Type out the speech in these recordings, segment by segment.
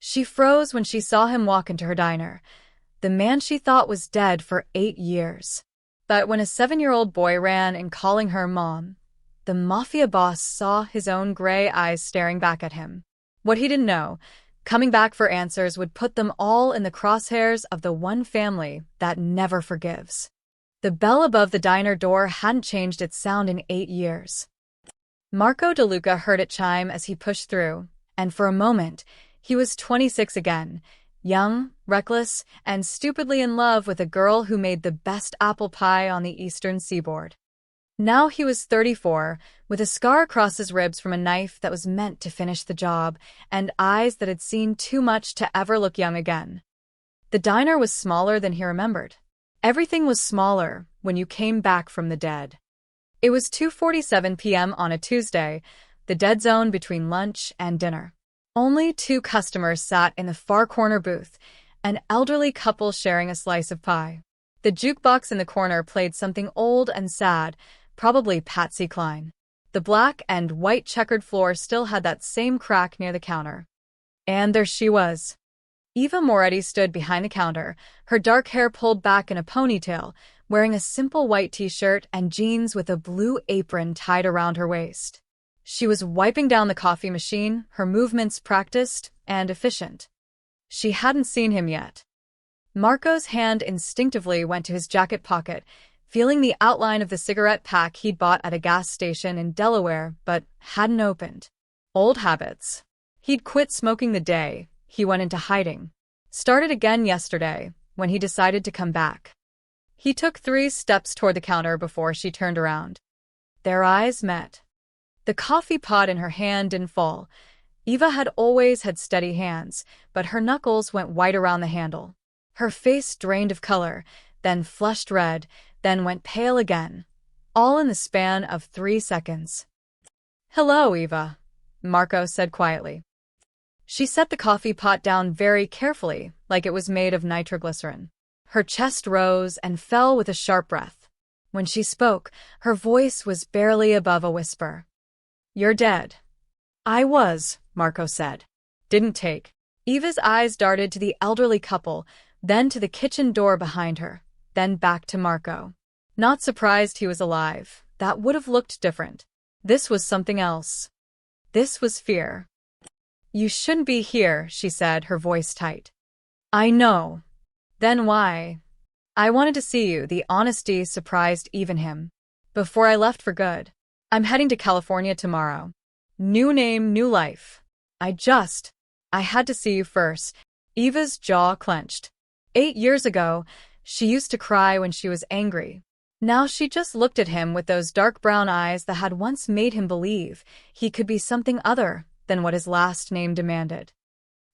She froze when she saw him walk into her diner, the man she thought was dead for 8 years. But when a 7-year-old boy ran in calling her mom, the Mafia boss saw his own gray eyes staring back at him. What he didn't know, coming back for answers would put them all in the crosshairs of the one family that never forgives. The bell above the diner door hadn't changed its sound in 8 years. Marco DeLuca heard it chime as he pushed through, and for a moment, he was 26 again, young, reckless, and stupidly in love with a girl who made the best apple pie on the eastern seaboard. Now he was 34, with a scar across his ribs from a knife that was meant to finish the job, and eyes that had seen too much to ever look young again. The diner was smaller than he remembered. Everything was smaller when you came back from the dead. It was 2:47 p.m. on a Tuesday, the dead zone between lunch and dinner. Only 2 customers sat in the far corner booth, an elderly couple sharing a slice of pie. The jukebox in the corner played something old and sad, probably Patsy Cline. The black and white checkered floor still had that same crack near the counter. And there she was. Eva Moretti stood behind the counter, her dark hair pulled back in a ponytail, wearing a simple white t-shirt and jeans with a blue apron tied around her waist. She was wiping down the coffee machine, her movements practiced and efficient. She hadn't seen him yet. Marco's hand instinctively went to his jacket pocket, feeling the outline of the cigarette pack he'd bought at a gas station in Delaware but hadn't opened. Old habits. He'd quit smoking the day he went into hiding. Started again yesterday, when he decided to come back. He took 3 steps toward the counter before she turned around. Their eyes met. The coffee pot in her hand didn't fall. Eva had always had steady hands, but her knuckles went white around the handle. Her face drained of color, then flushed red, then went pale again, all in the span of 3 seconds. "Hello, Eva," Marco said quietly. She set the coffee pot down very carefully, like it was made of nitroglycerin. Her chest rose and fell with a sharp breath. When she spoke, her voice was barely above a whisper. "You're dead." "I was," Marco said. "Didn't take." Eva's eyes darted to the elderly couple, then to the kitchen door behind her, then back to Marco. Not surprised he was alive. That would have looked different. This was something else. This was fear. "You shouldn't be here," she said, her voice tight. "I know." "Then why?" "I wanted to see you." The honesty surprised even him. "Before I left for good. I'm heading to California tomorrow. New name, new life. I had to see you first." Eva's jaw clenched. 8 years ago, she used to cry when she was angry. Now she just looked at him with those dark brown eyes that had once made him believe he could be something other than what his last name demanded.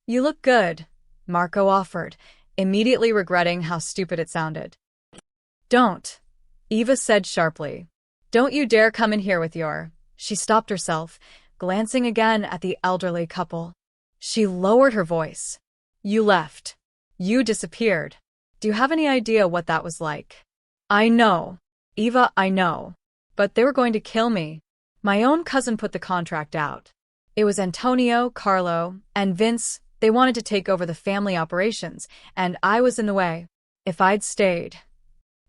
"You look good," Marco offered, immediately regretting how stupid it sounded. "Don't," Eva said sharply. "Don't you dare come in here with your—" She stopped herself, glancing again at the elderly couple. She lowered her voice. "You left. You disappeared. Do you have any idea what that was like?" "I know. Eva, I know. But they were going to kill me. My own cousin put the contract out. It was Antonio, Carlo, and Vince. They wanted to take over the family operations, and I was in the way. If I'd stayed—"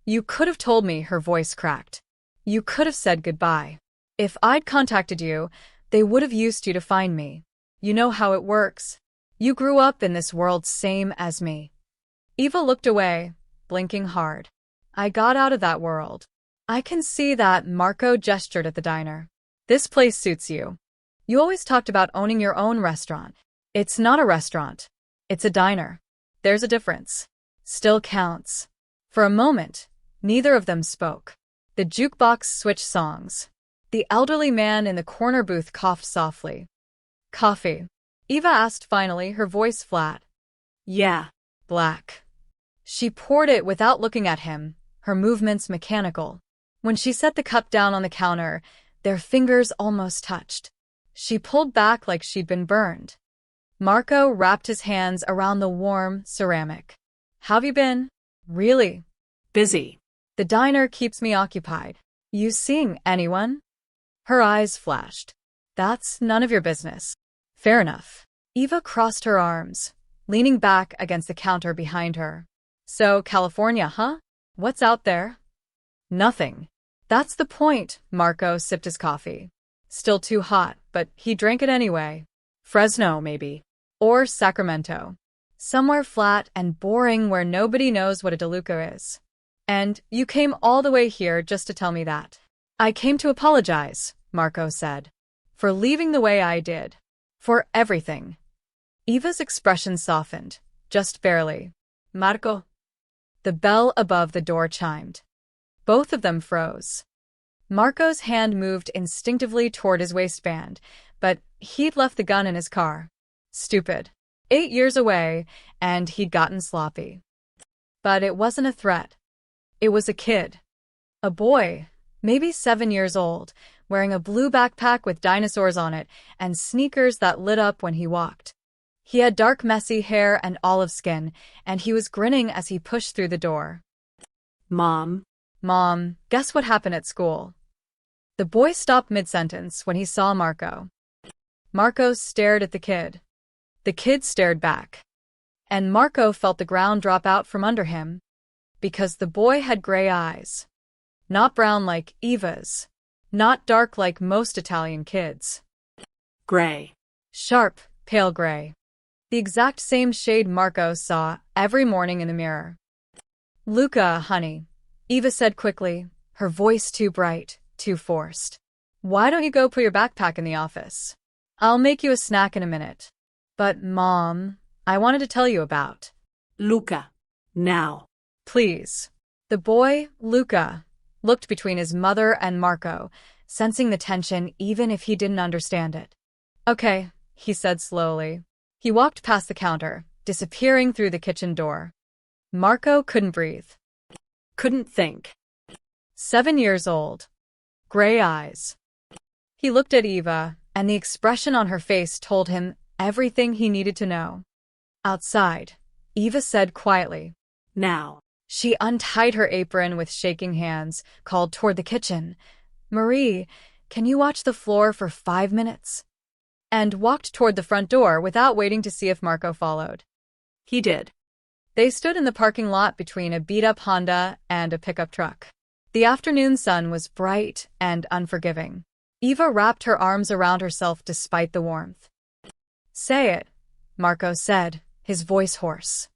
"You could have told me," her voice cracked. "You could have said goodbye. If I'd contacted you, they would have used you to find me. You know how it works. You grew up in this world same as me." Eva looked away, blinking hard. "I got out of that world." "I can see that." Marco gestured at the diner. "This place suits you. You always talked about owning your own restaurant. It's not a restaurant. It's a diner. There's a difference. Still counts." For a moment, neither of them spoke. The jukebox switched songs. The elderly man in the corner booth coughed softly. "Coffee?" Eva asked finally, her voice flat. "Yeah." "Black." She poured it without looking at him, her movements mechanical. When she set the cup down on the counter, their fingers almost touched. She pulled back like she'd been burned. Marco wrapped his hands around the warm ceramic. "How've you been?" "Really busy. The diner keeps me occupied." "You seeing anyone?" Her eyes flashed. "That's none of your business." "Fair enough. Eva crossed her arms, leaning back against the counter behind her. So, California, huh? What's out there? Nothing. That's the point. Marco sipped his coffee. Still too hot, but he drank it anyway. Fresno, maybe. Or Sacramento. Somewhere flat and boring where nobody knows what a DeLuca is. And you came all the way here just to tell me that. I came to apologize, Marco said. For leaving the way I did. For everything. Eva's expression softened, just barely. Marco. The bell above the door chimed. Both of them froze. Marco's hand moved instinctively toward his waistband, but he'd left the gun in his car. Stupid. 8 years away, and he'd gotten sloppy. But it wasn't a threat. It was a kid. A boy, maybe 7 years old, wearing a blue backpack with dinosaurs on it and sneakers that lit up when he walked. He had dark, messy hair and olive skin, and he was grinning as he pushed through the door. Mom, guess what happened at school? The boy stopped mid-sentence when he saw Marco. Marco stared at the kid. The kid stared back. And Marco felt the ground drop out from under him. Because the boy had gray eyes. Not brown like Eva's. Not dark like most Italian kids. Gray. Sharp, pale gray. The exact same shade Marco saw every morning in the mirror. Luca, honey, Eva said quickly, her voice too bright, too forced. Why don't you go put your backpack in the office? I'll make you a snack in a minute. But, Mom, I wanted to tell you about. Luca, now. Please. The boy, Luca, looked between his mother and Marco, sensing the tension even if he didn't understand it. Okay, he said slowly. He walked past the counter, disappearing through the kitchen door. Marco couldn't breathe. Couldn't think. 7 years old. Gray eyes. He looked at Eva, and the expression on her face told him everything he needed to know. Outside, Eva said quietly. Now. She untied her apron with shaking hands, called toward the kitchen. Marie, can you watch the floor for 5 minutes? And walked toward the front door without waiting to see if Marco followed. He did. They stood in the parking lot between a beat-up Honda and a pickup truck. The afternoon sun was bright and unforgiving. Eva wrapped her arms around herself despite the warmth. Say it, Marco said, his voice hoarse.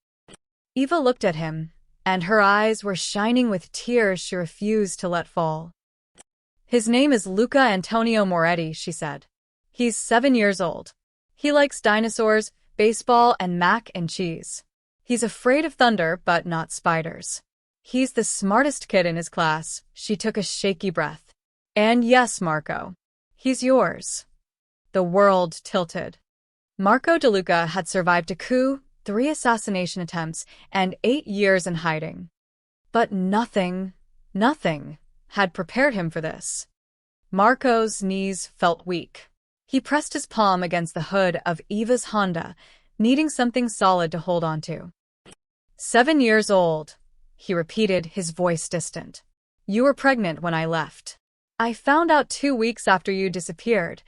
Eva looked at him, and her eyes were shining with tears she refused to let fall. His name is Luca Antonio Moretti, she said. He's 7 years old. He likes dinosaurs, baseball, and mac and cheese. He's afraid of thunder, but not spiders. He's the smartest kid in his class. She took a shaky breath. And yes, Marco. He's yours. The world tilted. Marco DeLuca had survived a coup, 3 assassination attempts, and 8 years in hiding. But nothing had prepared him for this. Marco's knees felt weak. He pressed his palm against the hood of Eva's Honda, needing something solid to hold onto. 7 years old, he repeated, his voice distant. You were pregnant when I left. I found out 2 weeks after you disappeared.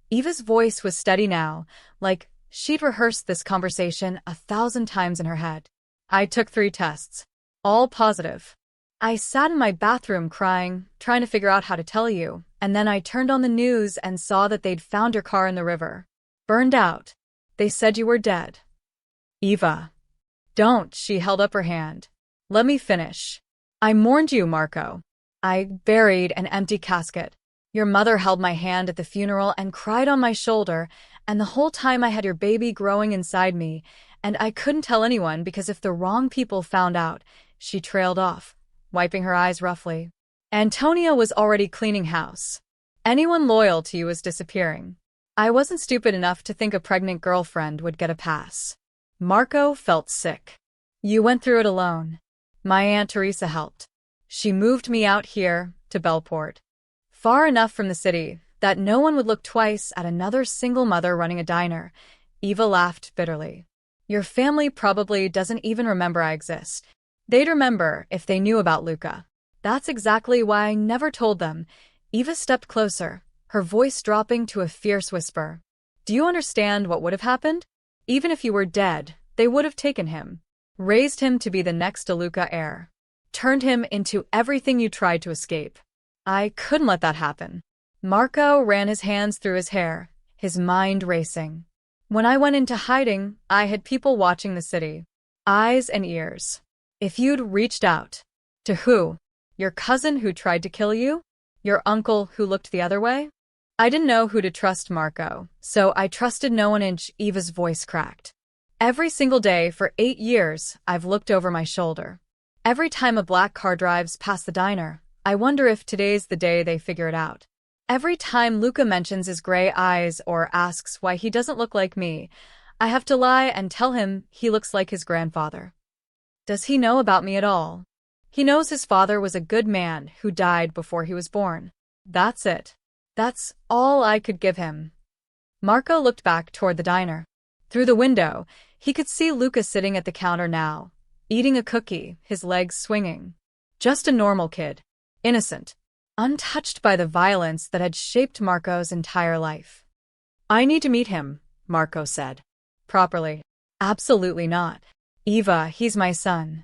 Eva's voice was steady now, like she'd rehearsed this conversation 1,000 times in her head. I took 3 tests. All positive. I sat in my bathroom crying, trying to figure out how to tell you, and then I turned on the news and saw that they'd found your car in the river. Burned out. They said you were dead. Eva. Don't, she held up her hand. Let me finish. I mourned you, Marco. I buried an empty casket. Your mother held my hand at the funeral and cried on my shoulder, and the whole time I had your baby growing inside me, and I couldn't tell anyone because if the wrong people found out, she trailed off, wiping her eyes roughly. Antonio was already cleaning house. Anyone loyal to you was disappearing. I wasn't stupid enough to think a pregnant girlfriend would get a pass. Marco felt sick. You went through it alone. My Aunt Teresa helped. She moved me out here, to Bellport. Far enough from the city that no one would look twice at another single mother running a diner. Eva laughed bitterly. Your family probably doesn't even remember I exist. They'd remember if they knew about Luca. That's exactly why I never told them. Eva stepped closer, her voice dropping to a fierce whisper. Do you understand what would have happened? Even if you were dead, they would have taken him, raised him to be the next DeLuca heir, turned him into everything you tried to escape. I couldn't let that happen. Marco ran his hands through his hair, his mind racing. When I went into hiding, I had people watching the city. Eyes and ears. If you'd reached out. To who? Your cousin who tried to kill you? Your uncle who looked the other way? I didn't know who to trust, Marco, so I trusted no one. Eva's voice cracked. Every single day for 8 years, I've looked over my shoulder. Every time a black car drives past the diner, I wonder if today's the day they figure it out. Every time Luca mentions his gray eyes or asks why he doesn't look like me, I have to lie and tell him he looks like his grandfather. Does he know about me at all? He knows his father was a good man who died before he was born. That's it. That's all I could give him. Marco looked back toward the diner. Through the window, he could see Luca sitting at the counter now, eating a cookie, his legs swinging. Just a normal kid. Innocent. Untouched by the violence that had shaped Marco's entire life. I need to meet him, Marco said. Properly. Absolutely not. Eva, he's my son.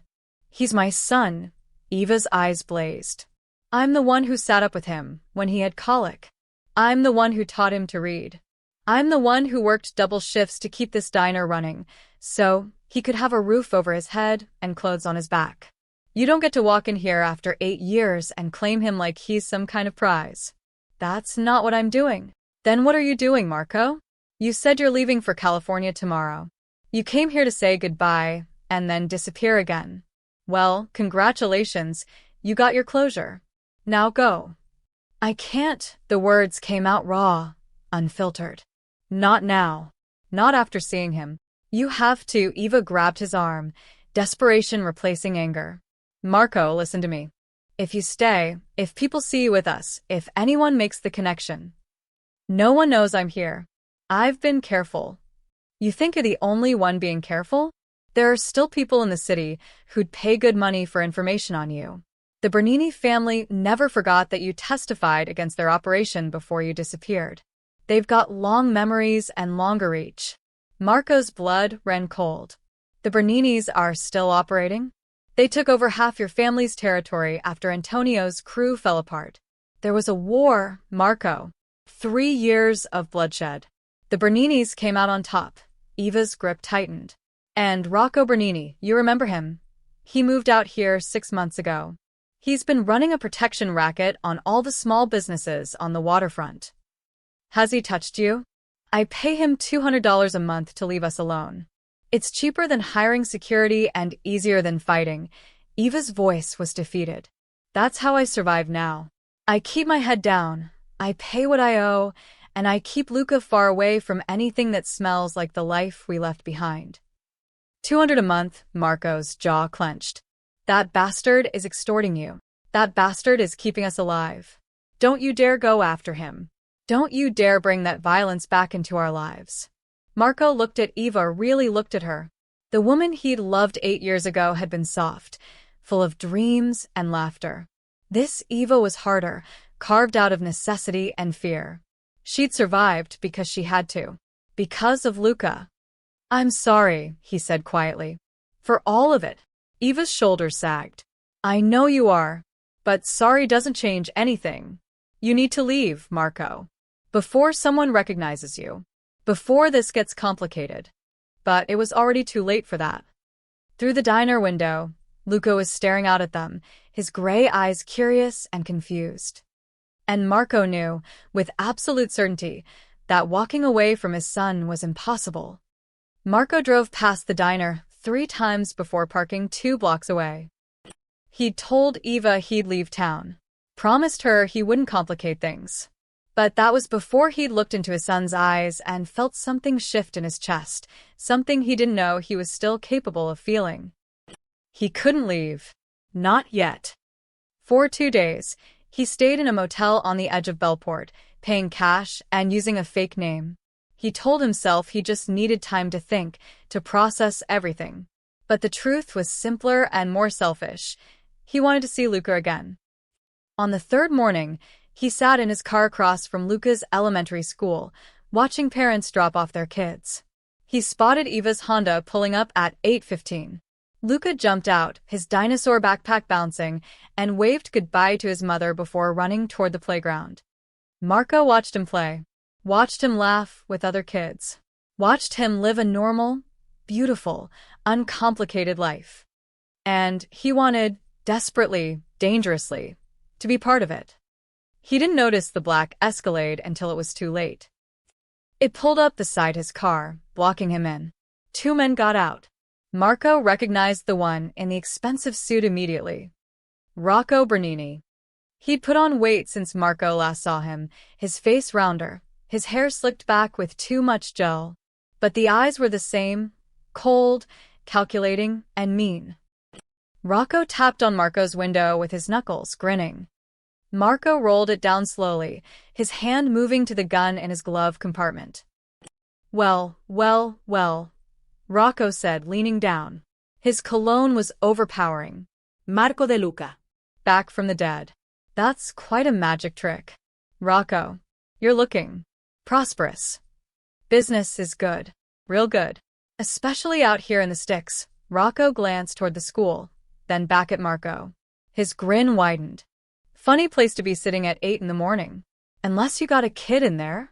He's my son. Eva's eyes blazed. I'm the one who sat up with him when he had colic. I'm the one who taught him to read. I'm the one who worked double shifts to keep this diner running, so he could have a roof over his head and clothes on his back. You don't get to walk in here after 8 years and claim him like he's some kind of prize. That's not what I'm doing. Then what are you doing, Marco? You said you're leaving for California tomorrow. You came here to say goodbye and then disappear again. Well, congratulations, you got your closure. Now go. I can't. The words came out raw, unfiltered. Not now. Not after seeing him. You have to. Eva grabbed his arm, desperation replacing anger. Marco, listen to me. If you stay, if people see you with us, if anyone makes the connection, no one knows I'm here. I've been careful. You think you're the only one being careful? There are still people in the city who'd pay good money for information on you. The Bernini family never forgot that you testified against their operation before you disappeared. They've got long memories and longer reach. Marco's blood ran cold. The Berninis are still operating? They took over half your family's territory after Antonio's crew fell apart. There was a war, Marco. 3 years of bloodshed. The Berninis came out on top. Eva's grip tightened. And Rocco Bernini, you remember him? He moved out here 6 months ago. He's been running a protection racket on all the small businesses on the waterfront. Has he touched you? I pay him $200 a month to leave us alone. It's cheaper than hiring security and easier than fighting. Eva's voice was defeated. That's how I survive now. I keep my head down, I pay what I owe, and I keep Luca far away from anything that smells like the life we left behind. $200 a month, Marco's jaw clenched. That bastard is extorting you. That bastard is keeping us alive. Don't you dare go after him. Don't you dare bring that violence back into our lives. Marco looked at Eva, really looked at her. The woman he'd loved 8 years ago had been soft, full of dreams and laughter. This Eva was harder, carved out of necessity and fear. She'd survived because she had to. Because of Luca. I'm sorry, he said quietly. For all of it. Eva's shoulders sagged. I know you are. But sorry doesn't change anything. You need to leave, Marco. Before someone recognizes you. Before this gets complicated. But it was already too late for that. Through the diner window, Luca was staring out at them, his gray eyes curious and confused. And Marco knew, with absolute certainty, that walking away from his son was impossible. Marco drove past the diner 3 times before parking 2 blocks away. He'd told Eva he'd leave town. Promised her he wouldn't complicate things. But that was before he'd looked into his son's eyes and felt something shift in his chest, something he didn't know he was still capable of feeling. He couldn't leave. Not yet. For 2 days, he stayed in a motel on the edge of Bellport, paying cash and using a fake name. He told himself he just needed time to think, to process everything. But the truth was simpler and more selfish. He wanted to see Luca again. On the 3rd morning, he sat in his car across from Luca's elementary school, watching parents drop off their kids. He spotted Eva's Honda pulling up at 8:15. Luca jumped out, his dinosaur backpack bouncing, and waved goodbye to his mother before running toward the playground. Marco watched him play, watched him laugh with other kids, watched him live a normal, beautiful, uncomplicated life. And he wanted, desperately, dangerously, to be part of it. He didn't notice the black Escalade until it was too late. It pulled up beside his car, blocking him in. Two men got out. Marco recognized the one in the expensive suit immediately. Rocco Bernini. He'd put on weight since Marco last saw him, his face rounder, his hair slicked back with too much gel. But the eyes were the same, cold, calculating, and mean. Rocco tapped on Marco's window with his knuckles, grinning. Marco rolled it down slowly, his hand moving to the gun in his glove compartment. Well, Rocco said, leaning down. His cologne was overpowering. Marco de Luca. Back from the dead. That's quite a magic trick. Rocco, you're looking prosperous. Business is good. Real good. Especially out here in the sticks. Rocco glanced toward the school, then back at Marco. His grin widened. Funny place to be sitting at 8 in the morning. Unless you got a kid in there?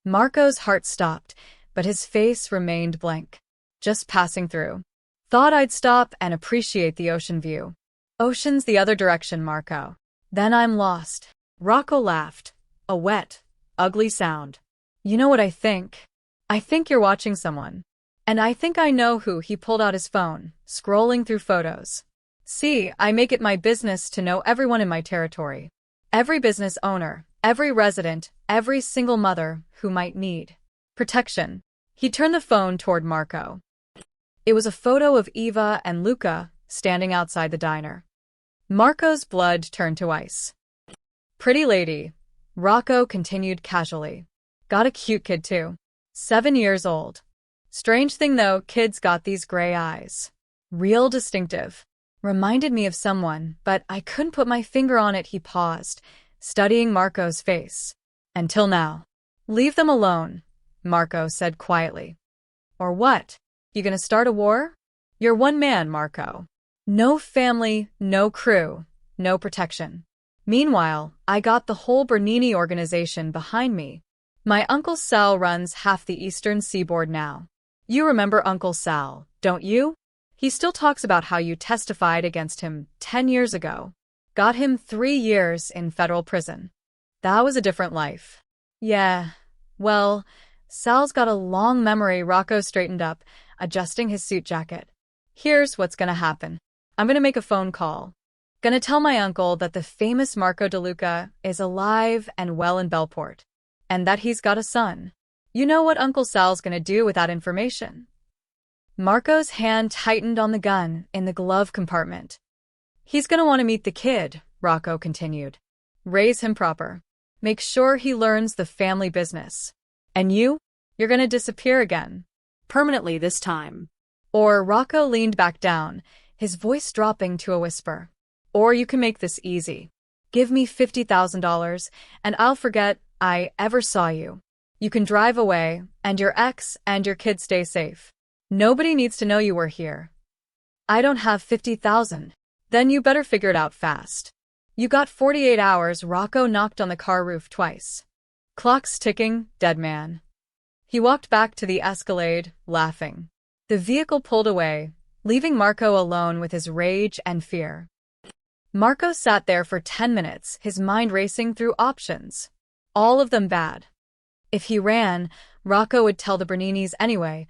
Marco's heart stopped, but his face remained blank. Just passing through. Thought I'd stop and appreciate the ocean view. Ocean's the other direction, Marco. Then I'm lost. Rocco laughed. A wet, ugly sound. You know what I think? I think you're watching someone. And I think I know who. He pulled out his phone, scrolling through photos. See, I make it my business to know everyone in my territory. Every business owner, every resident, every single mother who might need protection. He turned the phone toward Marco. It was a photo of Eva and Luca standing outside the diner. Marco's blood turned to ice. Pretty lady, Rocco continued casually. Got a cute kid too. 7 years old. Strange thing though, kids got these gray eyes. Real distinctive. Reminded me of someone, but I couldn't put my finger on it. He paused, studying Marco's face. Until now. Leave them alone, Marco said quietly. Or what? You gonna start a war? You're one man, Marco. No family, no crew, no protection. Meanwhile, I got the whole Bernini organization behind me. My Uncle Sal runs half the eastern seaboard now. You remember Uncle Sal, don't you? He still talks about how you testified against him 10 years ago. Got him 3 years in federal prison. That was a different life. Yeah, well, Sal's got a long memory. Rocco straightened up, adjusting his suit jacket. Here's what's gonna happen. I'm gonna make a phone call. Gonna tell my uncle that the famous Marco de Luca is alive and well in Bellport. And that he's got a son. You know what Uncle Sal's gonna do with that information? Marco's hand tightened on the gun in the glove compartment. He's gonna want to meet the kid, Rocco continued. Raise him proper. Make sure he learns the family business. And you're gonna disappear again. Permanently this time. Or Rocco leaned back down, his voice dropping to a whisper. Or you can make this easy. Give me $50,000, and I'll forget I ever saw you. You can drive away, and your ex and your kid stay safe. Nobody needs to know you were here. I don't have 50,000. Then you better figure it out fast. You got 48 hours. Rocco knocked on the car roof twice. Clock's ticking, dead man. He walked back to the Escalade, laughing. The vehicle pulled away, leaving Marco alone with his rage and fear. Marco sat there for 10 minutes, his mind racing through options. All of them bad. If he ran, Rocco would tell the Berninis anyway,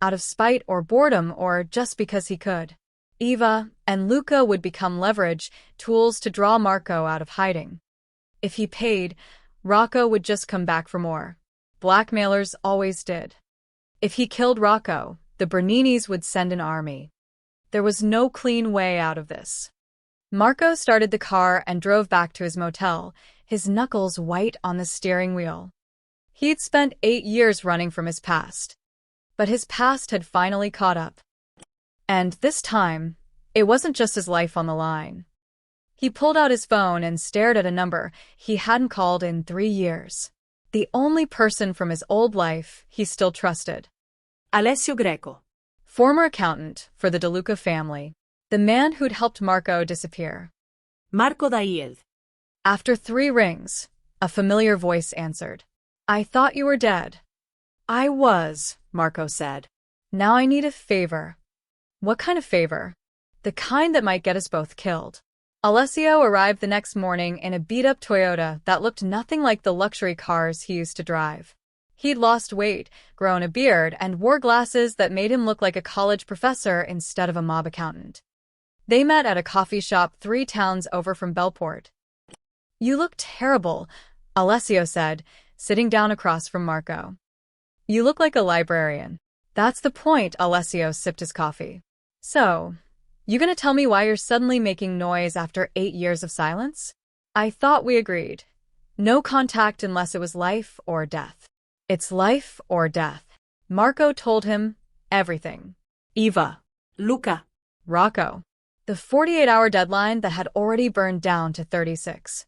out of spite or boredom or just because he could. Eva and Luca would become leverage, tools to draw Marco out of hiding. If he paid, Rocco would just come back for more. Blackmailers always did. If he killed Rocco, the Berninis would send an army. There was no clean way out of this. Marco started the car and drove back to his motel, his knuckles white on the steering wheel. He'd spent 8 years running from his past. But his past had finally caught up. And this time, it wasn't just his life on the line. He pulled out his phone and stared at a number he hadn't called in 3 years. The only person from his old life he still trusted. Alessio Greco. Former accountant for the De Luca family. The man who'd helped Marco disappear. Marco Daiel. After 3 rings, a familiar voice answered. I thought you were dead. I was, Marco said. Now I need a favor. What kind of favor? The kind that might get us both killed. Alessio arrived the next morning in a beat-up Toyota that looked nothing like the luxury cars he used to drive. He'd lost weight, grown a beard, and wore glasses that made him look like a college professor instead of a mob accountant. They met at a coffee shop 3 towns over from Belport. You look terrible, Alessio said, sitting down across from Marco. You look like a librarian. That's the point, Alessio sipped his coffee. So, you gonna tell me why you're suddenly making noise after 8 years of silence? I thought we agreed. No contact unless it was life or death. It's life or death. Marco told him everything. Eva. Luca. Rocco. The 48-hour deadline that had already burned down to 36.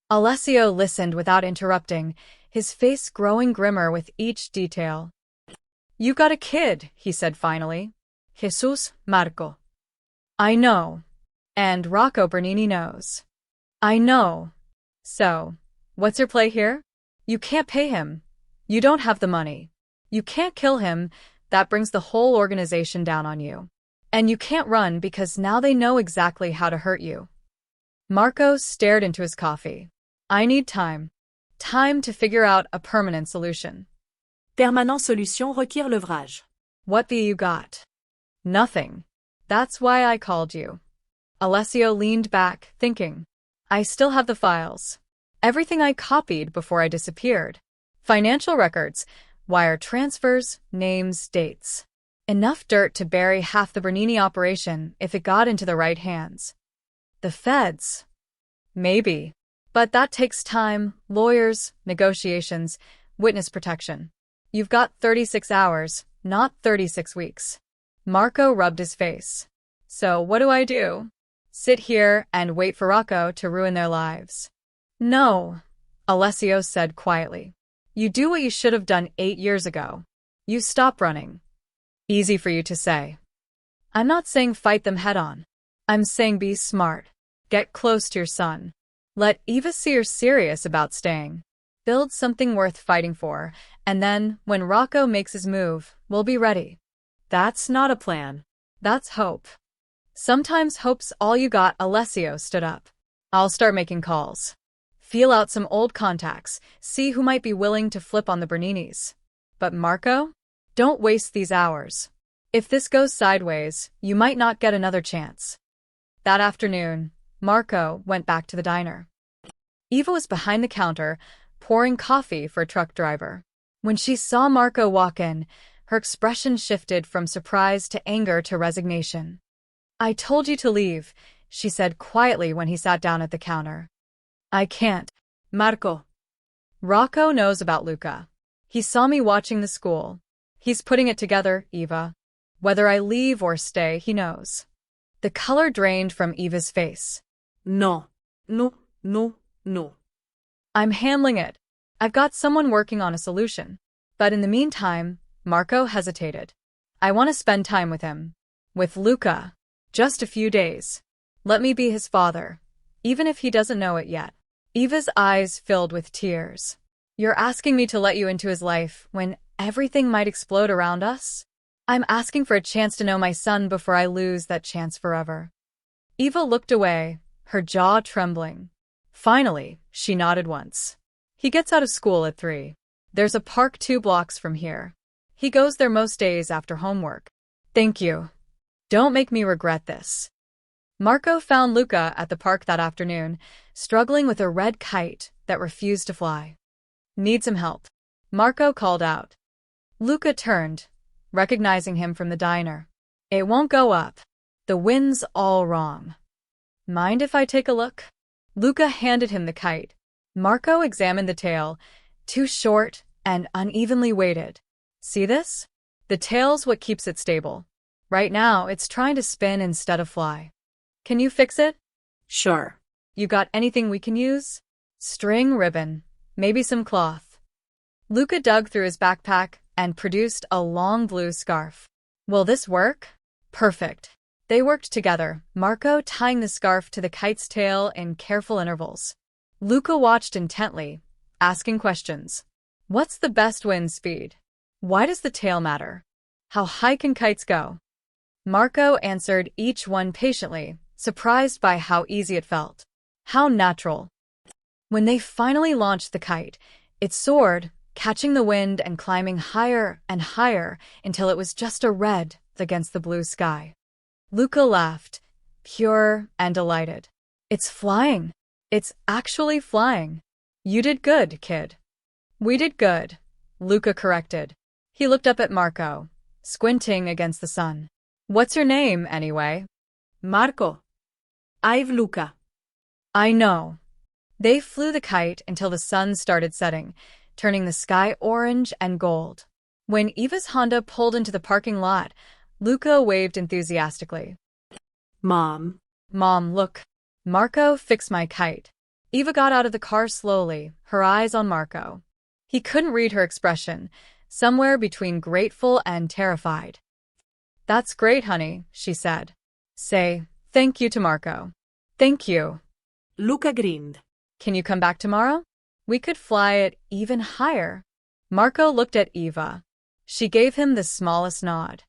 Alessio listened without interrupting, his face growing grimmer with each detail. You got a kid, he said finally. Jesus Marco. I know. And Rocco Bernini knows. I know. So, what's your play here? You can't pay him. You don't have the money. You can't kill him, that brings the whole organization down on you. And you can't run because now they know exactly how to hurt you. Marco stared into his coffee. I need time. Time to figure out a permanent solution. Permanent solution requiert l'ouvrage. What the you got? Nothing. That's why I called you. Alessio leaned back, thinking. I still have the files. Everything I copied before I disappeared. Financial records, wire transfers, names, dates. Enough dirt to bury half the Bernini operation if it got into the right hands. The feds? Maybe. But that takes time, lawyers, negotiations, witness protection. You've got 36 hours, not 36 weeks. Marco rubbed his face. So what do I do? Sit here and wait for Rocco to ruin their lives? No, Alessio said quietly. You do what you should have done 8 years ago. You stop running. Easy for you to say. I'm not saying fight them head on. I'm saying be smart. Get close to your son. Let Eva see you're serious about staying. Build something worth fighting for, and then, when Rocco makes his move, we'll be ready. That's not a plan. That's hope. Sometimes hope's all you got. Alessio stood up. I'll start making calls. Feel out some old contacts, see who might be willing to flip on the Berninis. But Marco? Don't waste these hours. If this goes sideways, you might not get another chance. That afternoon, Marco went back to the diner. Eva was behind the counter, pouring coffee for a truck driver. When she saw Marco walk in, her expression shifted from surprise to anger to resignation. I told you to leave, she said quietly when he sat down at the counter. I can't. Marco. Rocco knows about Luca. He saw me watching the school. He's putting it together, Eva. Whether I leave or stay, he knows. The color drained from Eva's face. No. No. No. No. I'm handling it. I've got someone working on a solution. But in the meantime, Marco hesitated. I want to spend time with him. With Luca. Just a few days. Let me be his father. Even if he doesn't know it yet. Eva's eyes filled with tears. You're asking me to let you into his life when everything might explode around us? I'm asking for a chance to know my son before I lose that chance forever. Eva looked away, her jaw trembling. Finally, she nodded once. He gets out of school at 3. There's a park 2 blocks from here. He goes there most days after homework. Thank you. Don't make me regret this. Marco found Luca at the park that afternoon, struggling with a red kite that refused to fly. Need some help? Marco called out. Luca turned, recognizing him from the diner. It won't go up. The wind's all wrong. Mind if I take a look? Luca handed him the kite. Marco examined the tail, too short and unevenly weighted. See this? The tail's what keeps it stable. Right now, it's trying to spin instead of fly. Can you fix it? Sure. You got anything we can use? String, ribbon, maybe some cloth. Luca dug through his backpack and produced a long blue scarf. Will this work? Perfect. They worked together, Marco tying the scarf to the kite's tail in careful intervals. Luca watched intently, asking questions. What's the best wind speed? Why does the tail matter? How high can kites go? Marco answered each one patiently, surprised by how easy it felt. How natural. When they finally launched the kite, it soared, catching the wind and climbing higher and higher until it was just a red against the blue sky. Luca laughed, pure and delighted. It's flying. It's actually flying. You did good, kid. We did good, Luca corrected. He looked up at Marco, squinting against the sun. What's your name, anyway? Marco. I've Luca. I know. They flew the kite until the sun started setting, turning the sky orange and gold. When Eva's Honda pulled into the parking lot, Luca waved enthusiastically. Mom. Mom, look. Marco fixed my kite. Eva got out of the car slowly, her eyes on Marco. He couldn't read her expression, somewhere between grateful and terrified. That's great, honey, she said. Say, thank you to Marco. Thank you. Luca grinned. Can you come back tomorrow? We could fly it even higher. Marco looked at Eva. She gave him the smallest nod.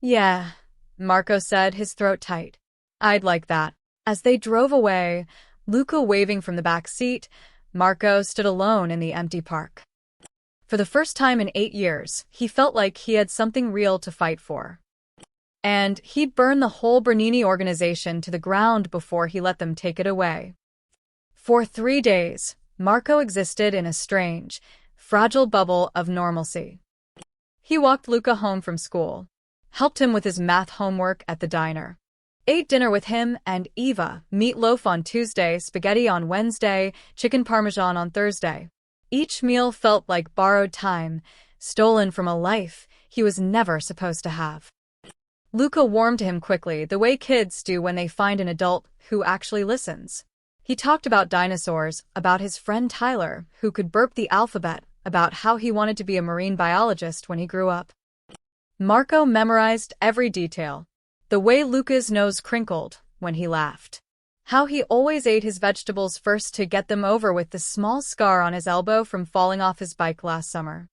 Yeah, Marco said, his throat tight. I'd like that. As they drove away, Luca waving from the back seat, Marco stood alone in the empty park. For the first time in 8 years, he felt like he had something real to fight for. And he'd burn the whole Bernini organization to the ground before he let them take it away. For 3 days, Marco existed in a strange, fragile bubble of normalcy. He walked Luca home from school, helped him with his math homework at the diner, ate dinner with him and Eva, meatloaf on Tuesday, spaghetti on Wednesday, chicken parmesan on Thursday. Each meal felt like borrowed time, stolen from a life he was never supposed to have. Luca warmed to him quickly, the way kids do when they find an adult who actually listens. He talked about dinosaurs, about his friend Tyler, who could burp the alphabet, about how he wanted to be a marine biologist when he grew up. Marco memorized every detail. The way Luca's nose crinkled when he laughed. How he always ate his vegetables first to get them over with the small scar on his elbow from falling off his bike last summer.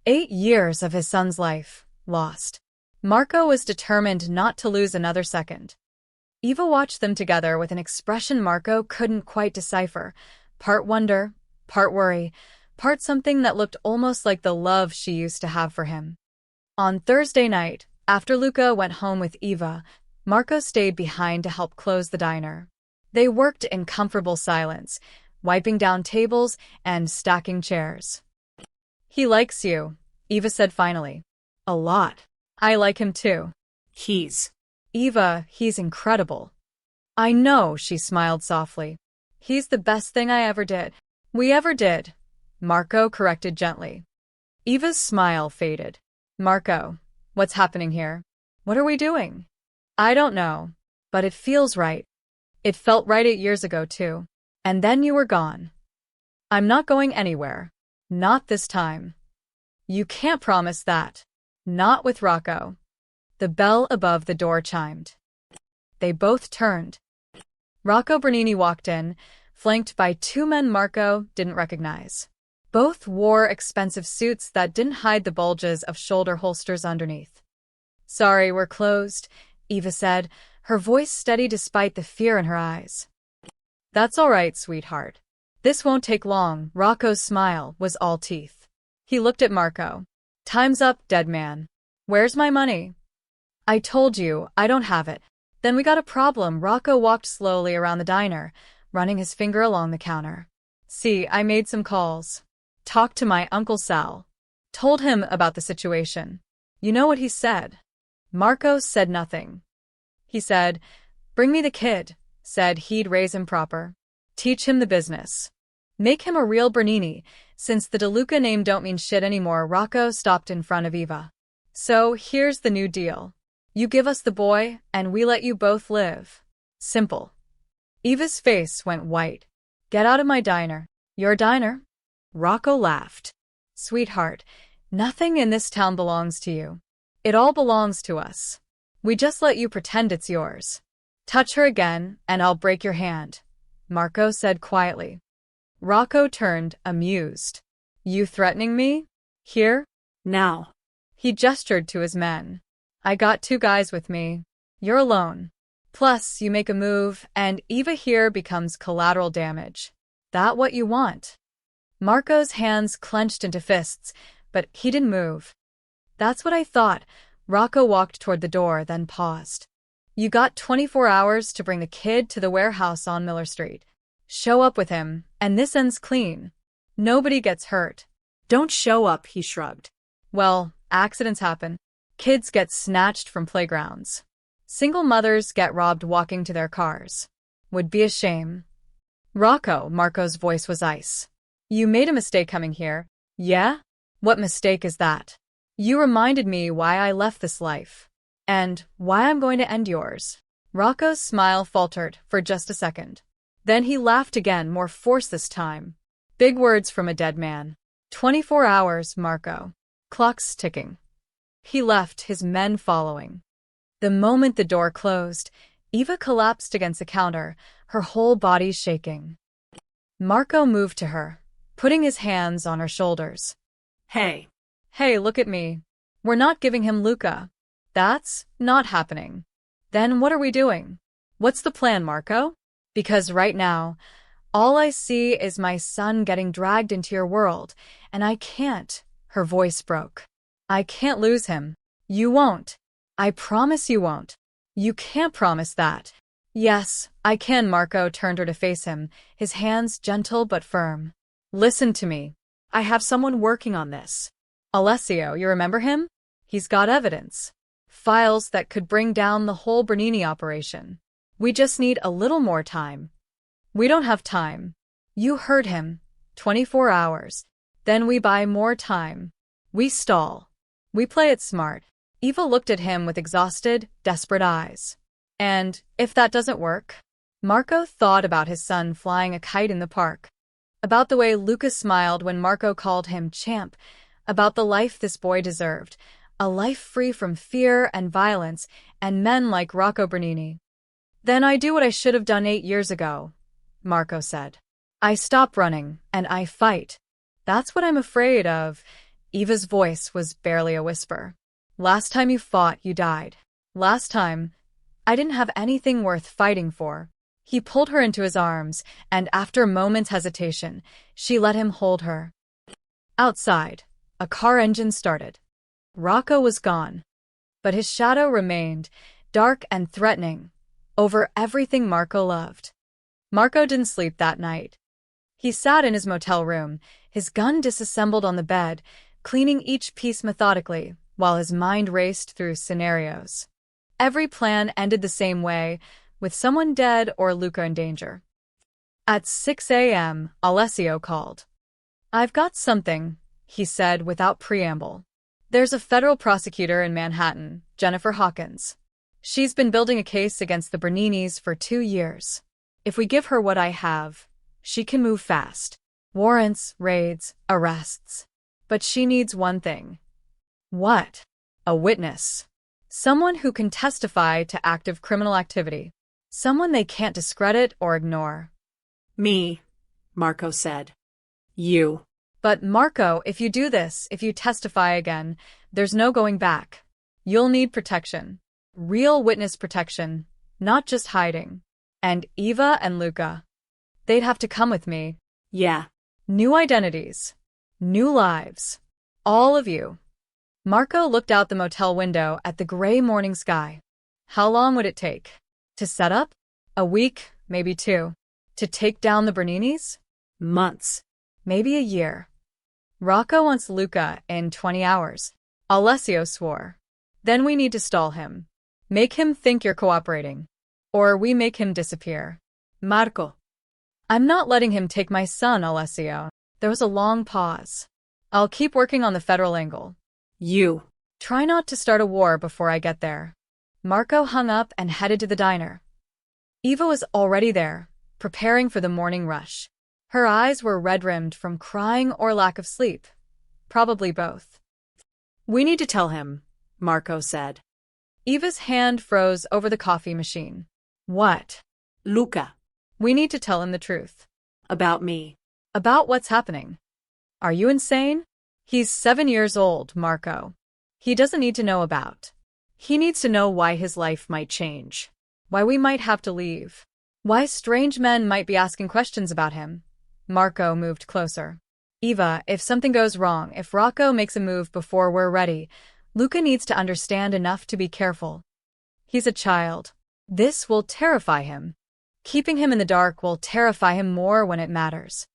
8 years of his son's life, lost. Marco was determined not to lose another second. Eva watched them together with an expression Marco couldn't quite decipher, part wonder, part worry, part something that looked almost like the love she used to have for him. On Thursday night, after Luca went home with Eva, Marco stayed behind to help close the diner. They worked in comfortable silence, wiping down tables and stacking chairs. He likes you, Eva said finally. A lot. I like him too. Eva, he's incredible. I know, she smiled softly. He's the best thing I ever did. We ever did, Marco corrected gently. Eva's smile faded. Marco, what's happening here? What are we doing? I don't know, but it feels right. It felt right 8 years ago, too. And then you were gone. I'm not going anywhere. Not this time. You can't promise that. Not with Rocco. The bell above the door chimed. They both turned. Rocco Bernini walked in, flanked by 2 men Marco didn't recognize. Both wore expensive suits that didn't hide the bulges of shoulder holsters underneath. Sorry, we're closed, Eva said, her voice steady despite the fear in her eyes. That's all right, sweetheart. This won't take long. Rocco's smile was all teeth. He looked at Marco. Time's up, dead man. Where's my money? I told you, I don't have it. Then we got a problem. Rocco walked slowly around the diner, running his finger along the counter. See, I made some calls. Talked to my Uncle Sal. Told him about the situation. You know what he said? Marco said nothing. He said, bring me the kid, said he'd raise him proper. Teach him the business. Make him a real Bernini, since the DeLuca name don't mean shit anymore. Rocco stopped in front of Eva. So here's the new deal. You give us the boy, and we let you both live. Simple. Eva's face went white. Get out of my diner. Your diner? Rocco laughed. Sweetheart, Nothing in this town belongs to you. It all belongs to us. We just let you pretend it's yours. Touch her again, and I'll break your hand, Marco said quietly. Rocco turned, amused. You threatening me? Here? Now. He gestured to his men. I got 2 guys with me. You're alone. Plus, you make a move, and Eva here becomes collateral damage. That what you want? Marco's hands clenched into fists, but he didn't move. That's what I thought. Rocco walked toward the door, then paused. You got 24 hours to bring the kid to the warehouse on Miller Street. Show up with him, and this ends clean. Nobody gets hurt. Don't show up, he shrugged. Well, accidents happen. Kids get snatched from playgrounds. Single mothers get robbed walking to their cars. Would be a shame. Rocco, Marco's voice was ice. You made a mistake coming here. Yeah? What mistake is that? You reminded me why I left this life. And why I'm going to end yours. Rocco's smile faltered for just a second. Then he laughed again, more force this time. Big words from a dead man. 24 hours, Marco. Clock's ticking. He left, his men following. The moment the door closed, Eva collapsed against the counter, her whole body shaking. Marco moved to her, putting his hands on her shoulders. Hey. Hey, look at me. We're not giving him Luca. That's not happening. Then what are we doing? What's the plan, Marco? Because right now, all I see is my son getting dragged into your world, and I can't. Her voice broke. I can't lose him. You won't. I promise you won't. You can't promise that. Yes, I can. Marco turned her to face him, his hands gentle but firm. Listen to me. I have someone working on this. Alessio, you remember him? He's got evidence. Files that could bring down the whole Bernini operation. We just need a little more time. We don't have time. You heard him. 24 hours. Then we buy more time. We stall. We play it smart. Eva looked at him with exhausted, desperate eyes. And if that doesn't work? Marco thought about his son flying a kite in the park. About the way Luca smiled when Marco called him champ. About the life this boy deserved. A life free from fear and violence and men like Rocco Bernini. Then I do what I should have done 8 years ago, Marco said. I stop running, and I fight. That's what I'm afraid of. Eva's voice was barely a whisper. Last time you fought, you died. Last time, I didn't have anything worth fighting for. He pulled her into his arms, and after a moment's hesitation, she let him hold her. Outside, a car engine started. Rocco was gone. But his shadow remained, dark and threatening, over everything Marco loved. Marco didn't sleep that night. He sat in his motel room, his gun disassembled on the bed, cleaning each piece methodically, while his mind raced through scenarios. Every plan ended the same way, with someone dead or Luca in danger. At 6 a.m., Alessio called. I've got something, he said without preamble. There's a federal prosecutor in Manhattan, Jennifer Hawkins. She's been building a case against the Berninis for 2 years. If we give her what I have, she can move fast. Warrants, raids, arrests. But she needs one thing. What? A witness. Someone who can testify to active criminal activity. Someone they can't discredit or ignore. Me, Marco said. You. But Marco, if you do this, if you testify again, there's no going back. You'll need protection. Real witness protection, not just hiding. And Eva and Luca. They'd have to come with me. Yeah. New identities. New lives. All of you. Marco looked out the motel window at the gray morning sky. How long would it take? To set up? A week, maybe 2. To take down the Berninis? Months. Maybe a year. Rocco wants Luca in 20 hours. Alessio swore. Then we need to stall him. Make him think you're cooperating. Or we make him disappear. Marco. I'm not letting him take my son, Alessio. There was a long pause. I'll keep working on the federal angle. You. Try not to start a war before I get there. Marco hung up and headed to the diner. Eva was already there, preparing for the morning rush. Her eyes were red-rimmed from crying or lack of sleep. Probably both. We need to tell him, Marco said. Eva's hand froze over the coffee machine. What? Luca. We need to tell him the truth. About me. About what's happening. Are you insane? He's 7 years old, Marco. He doesn't need to know about. He needs to know why his life might change. Why we might have to leave. Why strange men might be asking questions about him. Marco moved closer. Eva, if something goes wrong, if Rocco makes a move before we're ready, Luca needs to understand enough to be careful. He's a child. This will terrify him. Keeping him in the dark will terrify him more when it matters.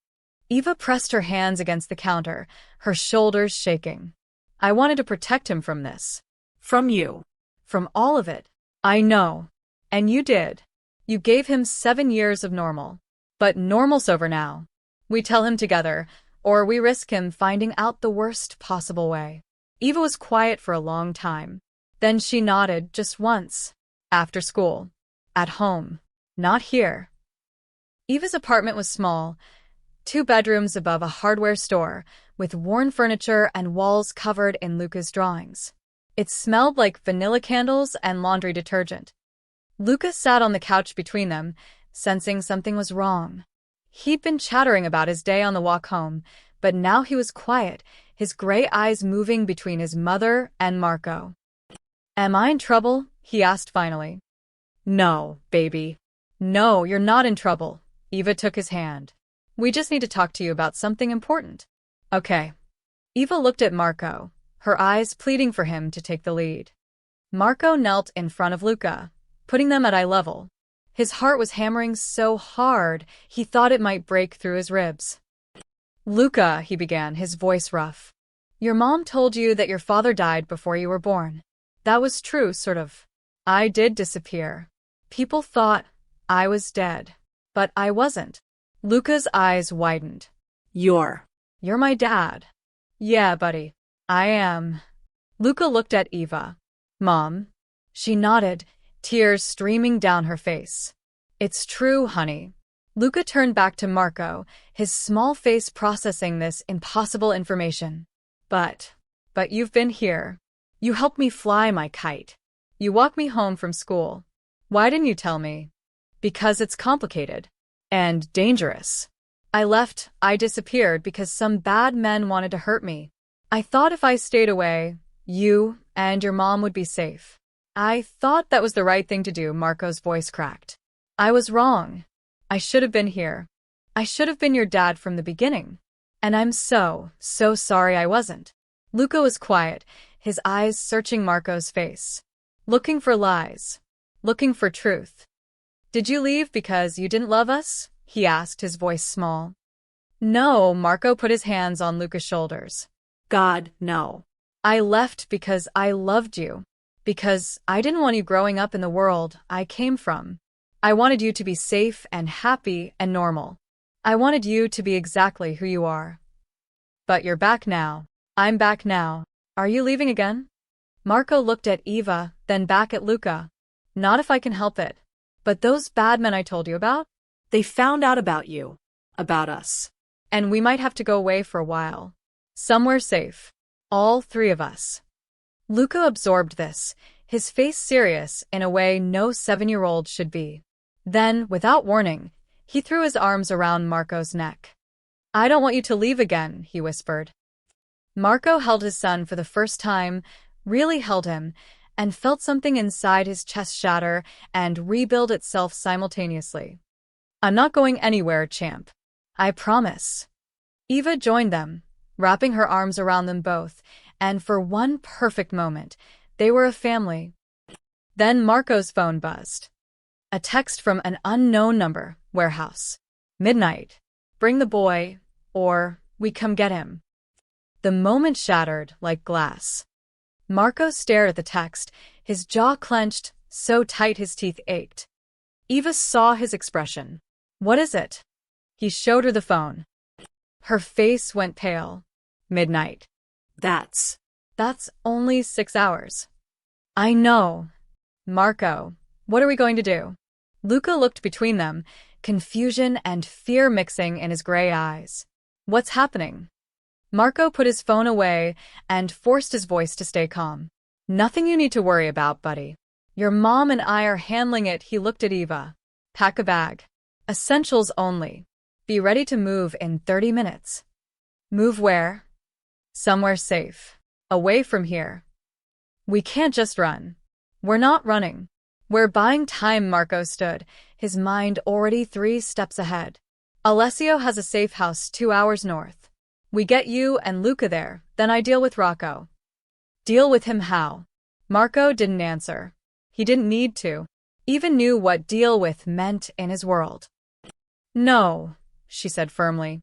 Eva pressed her hands against the counter, her shoulders shaking. I wanted to protect him from this. From you. From all of it. I know. And you did. You gave him 7 years of normal. But normal's over now. We tell him together, or we risk him finding out the worst possible way. Eva was quiet for a long time. Then she nodded just once. After school. At home. Not here. Eva's apartment was small. 2 bedrooms above a hardware store, with worn furniture and walls covered in Luca's drawings. It smelled like vanilla candles and laundry detergent. Luca sat on the couch between them, sensing something was wrong. He'd been chattering about his day on the walk home, but now he was quiet, his gray eyes moving between his mother and Marco. Am I in trouble? He asked finally. No, baby. No, you're not in trouble. Eva took his hand. We just need to talk to you about something important. Okay. Eva looked at Marco, her eyes pleading for him to take the lead. Marco knelt in front of Luca, putting them at eye level. His heart was hammering so hard, he thought it might break through his ribs. Luca, he began, his voice rough. Your mom told you that your father died before you were born. That was true, sort of. I did disappear. People thought I was dead. But I wasn't. Luca's eyes widened. You're my dad. Yeah, buddy. I am. Luca looked at Eva. Mom? She nodded, tears streaming down her face. It's true, honey. Luca turned back to Marco, his small face processing this impossible information. But you've been here. You helped me fly my kite. You walked me home from school. Why didn't you tell me? Because it's complicated. And dangerous. I disappeared because some bad men wanted to hurt me. I thought if I stayed away, you and your mom would be safe. I thought that was the right thing to do, Marco's voice cracked. I was wrong. I should have been here. I should have been your dad from the beginning. And I'm so sorry I wasn't. Luca was quiet, his eyes searching Marco's face. Looking for lies. Looking for truth. Did you leave because you didn't love us? He asked, his voice small. No, Marco put his hands on Luca's shoulders. God, no. I left because I loved you. Because I didn't want you growing up in the world I came from. I wanted you to be safe and happy and normal. I wanted you to be exactly who you are. But you're back now. I'm back now. Are you leaving again? Marco looked at Eva, then back at Luca. Not if I can help it. But those bad men I told you about? They found out about you. About us. And we might have to go away for a while. Somewhere safe. All 3 of us. Luca absorbed this, his face serious in a way no 7-year-old should be. Then, without warning, he threw his arms around Marco's neck. I don't want you to leave again, he whispered. Marco held his son for the first time, really held him, and felt something inside his chest shatter and rebuild itself simultaneously. I'm not going anywhere, champ. I promise. Eva joined them, wrapping her arms around them both, and for one perfect moment, they were a family. Then Marco's phone buzzed. A text from an unknown number, warehouse. Midnight. Bring the boy, or we come get him. The moment shattered like glass. Marco stared at the text, his jaw clenched, so tight his teeth ached. Eva saw his expression. What is it? He showed her the phone. Her face went pale. Midnight. That's only 6 hours. I know. Marco, what are we going to do? Luca looked between them, confusion and fear mixing in his gray eyes. What's happening? Marco put his phone away and forced his voice to stay calm. Nothing you need to worry about, buddy. Your mom and I are handling it. He looked at Eva. Pack a bag. Essentials only. Be ready to move in 30 minutes. Move where? Somewhere safe. Away from here. We can't just run. We're not running. We're buying time. Marco stood, his mind already 3 steps ahead. Alessio has a safe house 2 hours north. We get you and Luca there, then I deal with Rocco. Deal with him how? Marco didn't answer. He didn't need to. Even knew what deal with meant in his world. No, she said firmly.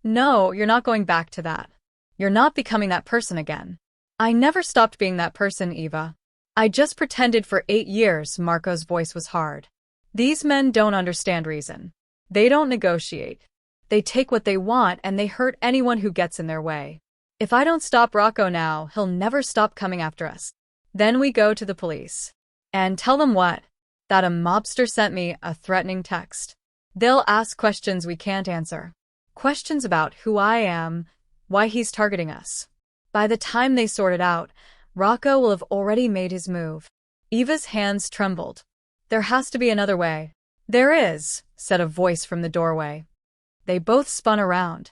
No, you're not going back to that. You're not becoming that person again. I never stopped being that person, Eva. I just pretended for 8 years. Marco's voice was hard. These men don't understand reason. They don't negotiate. They take what they want and they hurt anyone who gets in their way. If I don't stop Rocco now, he'll never stop coming after us. Then we go to the police. And tell them what? That a mobster sent me a threatening text. They'll ask questions we can't answer. Questions about who I am, why he's targeting us. By the time they sort it out, Rocco will have already made his move. Eva's hands trembled. There has to be another way. There is, said a voice from the doorway. They both spun around.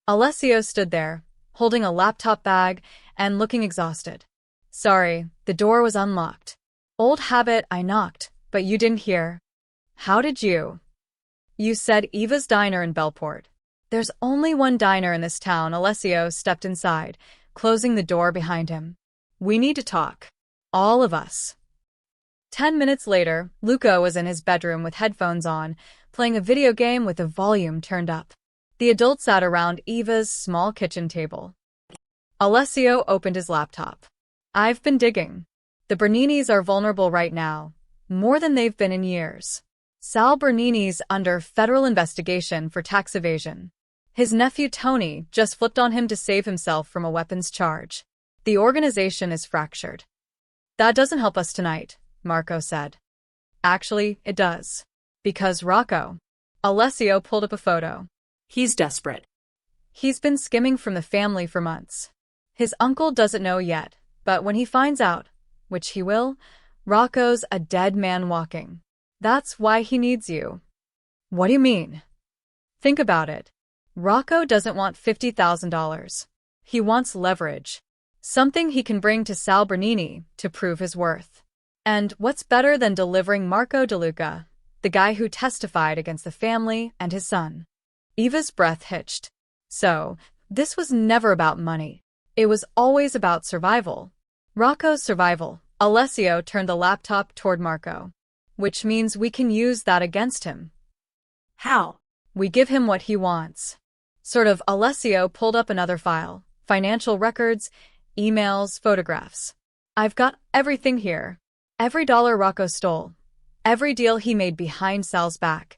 Alessio stood there, holding a laptop bag and looking exhausted. Sorry, the door was unlocked. Old habit, I knocked, but you didn't hear. How did you? You said Eva's diner in Bellport. There's only one diner in this town. Alessio stepped inside, closing the door behind him. We need to talk. All of us. 10 minutes later, Luca was in his bedroom with headphones on, playing a video game with the volume turned up. The adults sat around Eva's small kitchen table. Alessio opened his laptop. I've been digging. The Berninis are vulnerable right now, more than they've been in years. Sal Bernini's under federal investigation for tax evasion. His nephew Tony just flipped on him to save himself from a weapons charge. The organization is fractured. That doesn't help us tonight, Marco said. Actually, it does. Because Rocco. Alessio pulled up a photo. He's desperate. He's been skimming from the family for months. His uncle doesn't know yet, but when he finds out, which he will, Rocco's a dead man walking. That's why he needs you. What do you mean? Think about it. Rocco doesn't want $50,000. He wants leverage. Something he can bring to Sal Bernini to prove his worth. And what's better than delivering Marco DeLuca, the guy who testified against the family and his son? Eva's breath hitched. So, this was never about money. It was always about survival. Rocco's survival. Alessio turned the laptop toward Marco. Which means we can use that against him. How? We give him what he wants. Sort of. Alessio pulled up another file. Financial records, emails, photographs. I've got everything here. Every dollar Rocco stole. Every deal he made behind Sal's back.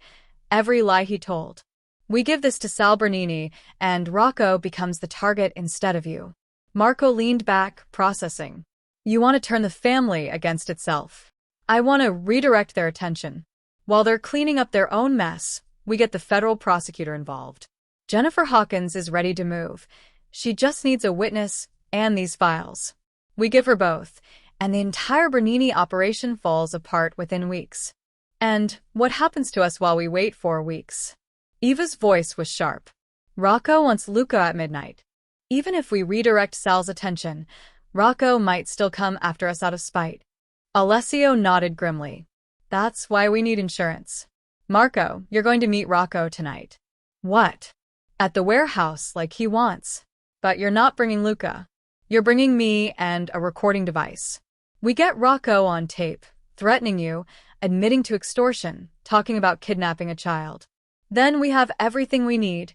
Every lie he told. We give this to Sal Bernini, and Rocco becomes the target instead of you. Marco leaned back, processing. You want to turn the family against itself. I want to redirect their attention. While they're cleaning up their own mess, we get the federal prosecutor involved. Jennifer Hawkins is ready to move. She just needs a witness and these files. We give her both, and the entire Bernini operation falls apart within weeks. And what happens to us while we wait 4 weeks? Eva's voice was sharp. Rocco wants Luca at midnight. Even if we redirect Sal's attention, Rocco might still come after us out of spite. Alessio nodded grimly. That's why we need insurance. Marco, you're going to meet Rocco tonight. What? At the warehouse like he wants. But you're not bringing Luca. You're bringing me and a recording device. We get Rocco on tape, threatening you, admitting to extortion, talking about kidnapping a child. Then we have everything we need,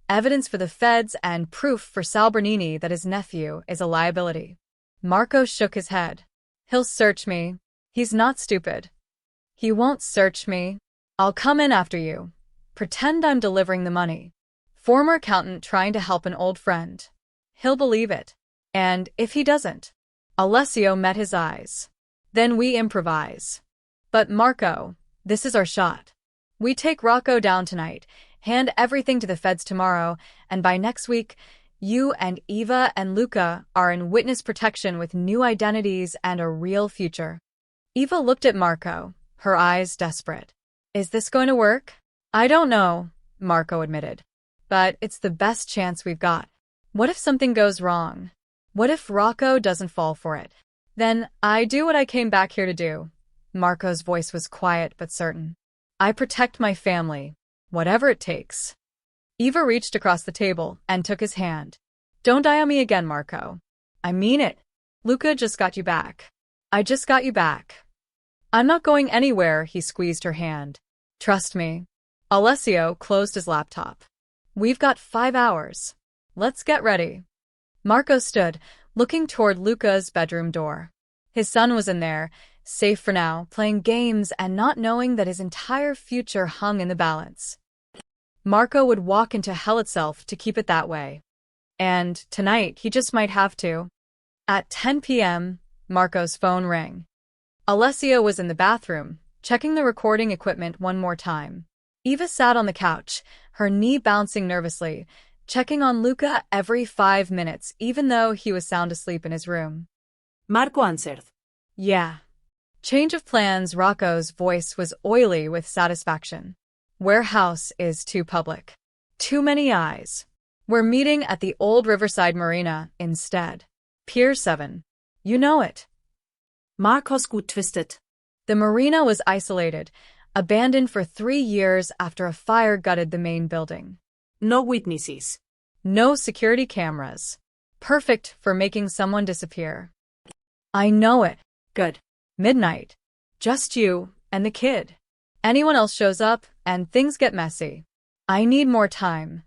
evidence for the feds and proof for Sal Bernini that his nephew is a liability. Marco shook his head. He'll search me. He's not stupid. He won't search me. I'll come in after you. Pretend I'm delivering the money. Former accountant trying to help an old friend. He'll believe it. And if he doesn't? Alessio met his eyes. Then we improvise. But Marco, this is our shot. We take Rocco down tonight, hand everything to the feds tomorrow, and by next week, You and Eva and Luca are in witness protection with new identities and a real future. Eva looked at Marco, her eyes desperate. Is this going to work? I don't know, Marco admitted. But it's the best chance we've got. What if something goes wrong? What if Rocco doesn't fall for it? Then I do what I came back here to do. Marco's voice was quiet but certain. I protect my family, whatever it takes. Eva reached across the table and took his hand. Don't die on me again, Marco. I mean it. Luca just got you back. I just got you back. I'm not going anywhere, he squeezed her hand. Trust me. Alessio closed his laptop. We've got 5 hours. Let's get ready. Marco stood, looking toward Luca's bedroom door. His son was in there, safe for now, playing games and not knowing that his entire future hung in the balance. Marco would walk into hell itself to keep it that way. And tonight, he just might have to. At 10 p.m., Marco's phone rang. Alessio was in the bathroom, checking the recording equipment one more time. Eva sat on the couch, her knee bouncing nervously, checking on Luca every 5 minutes, even though he was sound asleep in his room. Marco answered. Yeah. Change of plans. Rocco's voice was oily with satisfaction. Warehouse is too public. Too many eyes. We're meeting at the old Riverside Marina instead. Pier 7. You know it. Marco's gut twisted. The marina was isolated, abandoned for 3 years after a fire gutted the main building. No witnesses. No security cameras. Perfect for making someone disappear. I know it. Good. Midnight. Just you and the kid. Anyone else shows up, and things get messy. I need more time.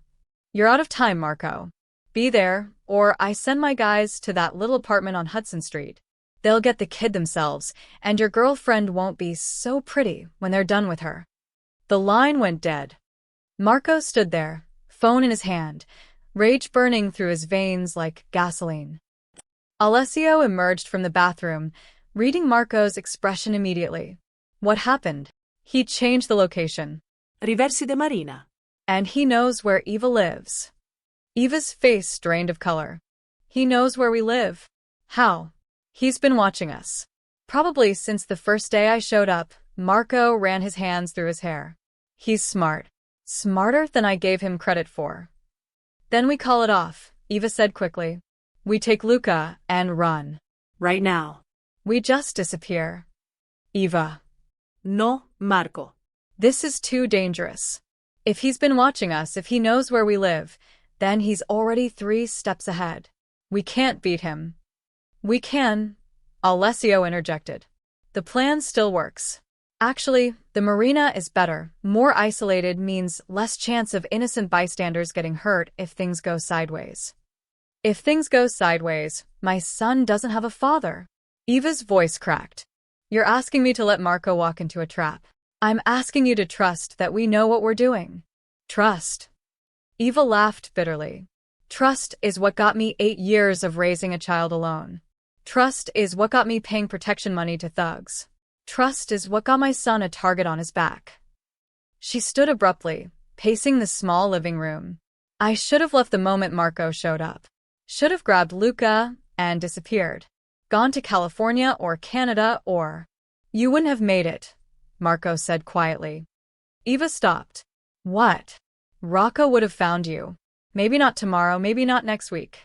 You're out of time, Marco. Be there, or I send my guys to that little apartment on Hudson Street. They'll get the kid themselves, and your girlfriend won't be so pretty when they're done with her. The line went dead. Marco stood there, phone in his hand, rage burning through his veins like gasoline. Alessio emerged from the bathroom, reading Marco's expression immediately. What happened? He changed the location. Riversi de Marina. And he knows where Eva lives. Eva's face drained of color. He knows where we live. How? He's been watching us. Probably since the first day I showed up. Marco ran his hands through his hair. He's smart. Smarter than I gave him credit for. Then we call it off, Eva said quickly. We take Luca and run. Right now. We just disappear. Eva. No, Marco. This is too dangerous. If he's been watching us, if he knows where we live, then he's already 3 steps ahead. We can't beat him. We can, Alessio interjected. The plan still works. Actually, the marina is better. More isolated means less chance of innocent bystanders getting hurt if things go sideways. If things go sideways, my son doesn't have a father. Eva's voice cracked. You're asking me to let Marco walk into a trap. I'm asking you to trust that we know what we're doing. Trust. Eva laughed bitterly. Trust is what got me 8 years of raising a child alone. Trust is what got me paying protection money to thugs. Trust is what got my son a target on his back. She stood abruptly, pacing the small living room. I should have left the moment Marco showed up. Should have grabbed Luca and disappeared. Gone to California or Canada or... You wouldn't have made it, Marco said quietly. Eva stopped. What? Rocco would have found you. Maybe not tomorrow, maybe not next week.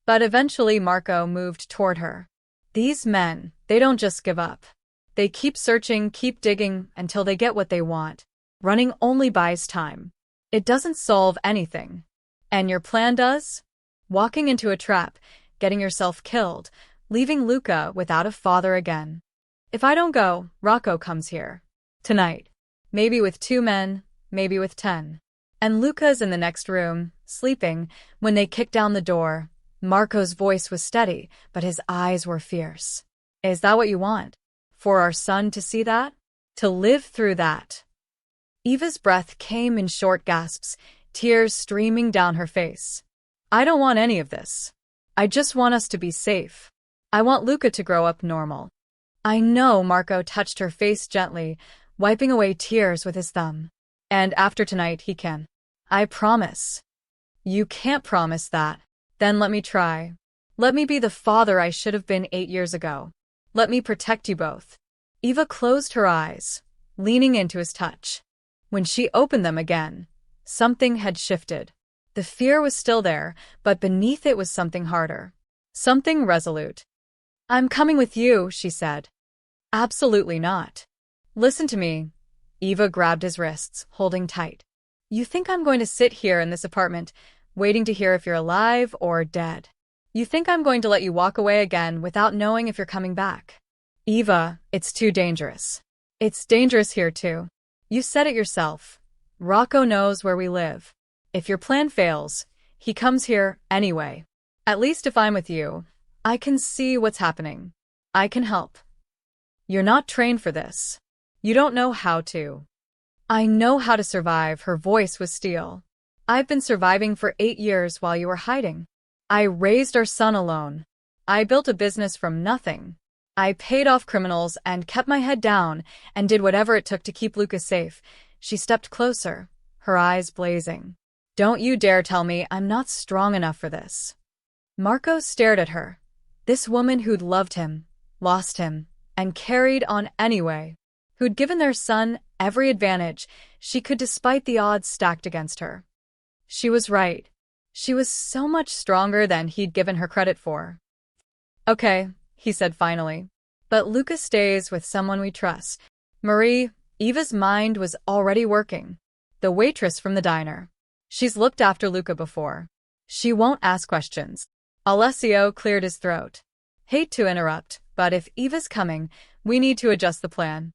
But eventually Marco moved toward her. These men, they don't just give up. They keep searching, keep digging, until they get what they want. Running only buys time. It doesn't solve anything. And your plan does? Walking into a trap, getting yourself killed, leaving Luca without a father again. If I don't go, Rocco comes here. Tonight. Maybe with 2 men, maybe with 10. And Luca's in the next room, sleeping, when they kick down the door. Marco's voice was steady, but his eyes were fierce. Is that what you want? For our son to see that? To live through that? Eva's breath came in short gasps, tears streaming down her face. I don't want any of this. I just want us to be safe. I want Luca to grow up normal. I know. Marco touched her face gently, wiping away tears with his thumb. And after tonight he can. I promise. You can't promise that. Then let me try. Let me be the father I should have been 8 years ago. Let me protect you both. Eva closed her eyes, leaning into his touch. When she opened them again, something had shifted. The fear was still there, but beneath it was something harder. Something resolute. I'm coming with you, she said. Absolutely not. Listen to me. Eva grabbed his wrists, holding tight. You think I'm going to sit here in this apartment, waiting to hear if you're alive or dead? You think I'm going to let you walk away again without knowing if you're coming back? Eva, it's too dangerous. It's dangerous here too. You said it yourself. Rocco knows where we live. If your plan fails, he comes here anyway. At least if I'm with you, I can see what's happening. I can help. You're not trained for this. You don't know how to. I know how to survive, her voice was steel. I've been surviving for 8 years while you were hiding. I raised our son alone. I built a business from nothing. I paid off criminals and kept my head down and did whatever it took to keep Lucas safe. She stepped closer, her eyes blazing. Don't you dare tell me I'm not strong enough for this. Marco stared at her. This woman who'd loved him, lost him, and carried on anyway. Who'd given their son every advantage she could despite the odds stacked against her. She was right. She was so much stronger than he'd given her credit for. Okay, he said finally. But Lucas stays with someone we trust. Marie, Eva's mind was already working. The waitress from the diner. She's looked after Luca before. She won't ask questions. Alessio cleared his throat. Hate to interrupt, but if Eva's coming, we need to adjust the plan.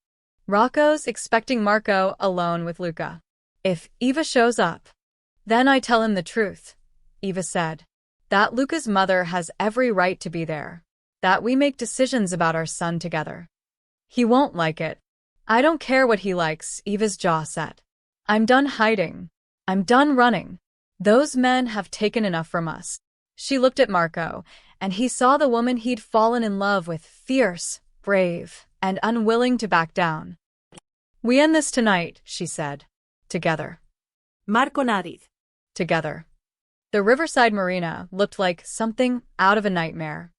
Rocco's expecting Marco alone with Luca. If Eva shows up, then I tell him the truth, Eva said. That Luca's mother has every right to be there. That we make decisions about our son together. He won't like it. I don't care what he likes, Eva's jaw set. I'm done hiding. I'm done running. Those men have taken enough from us. She looked at Marco, and he saw the woman he'd fallen in love with, fierce, brave, and unwilling to back down. We end this tonight, she said. Together. Marco nodded. Together. The riverside marina looked like something out of a nightmare.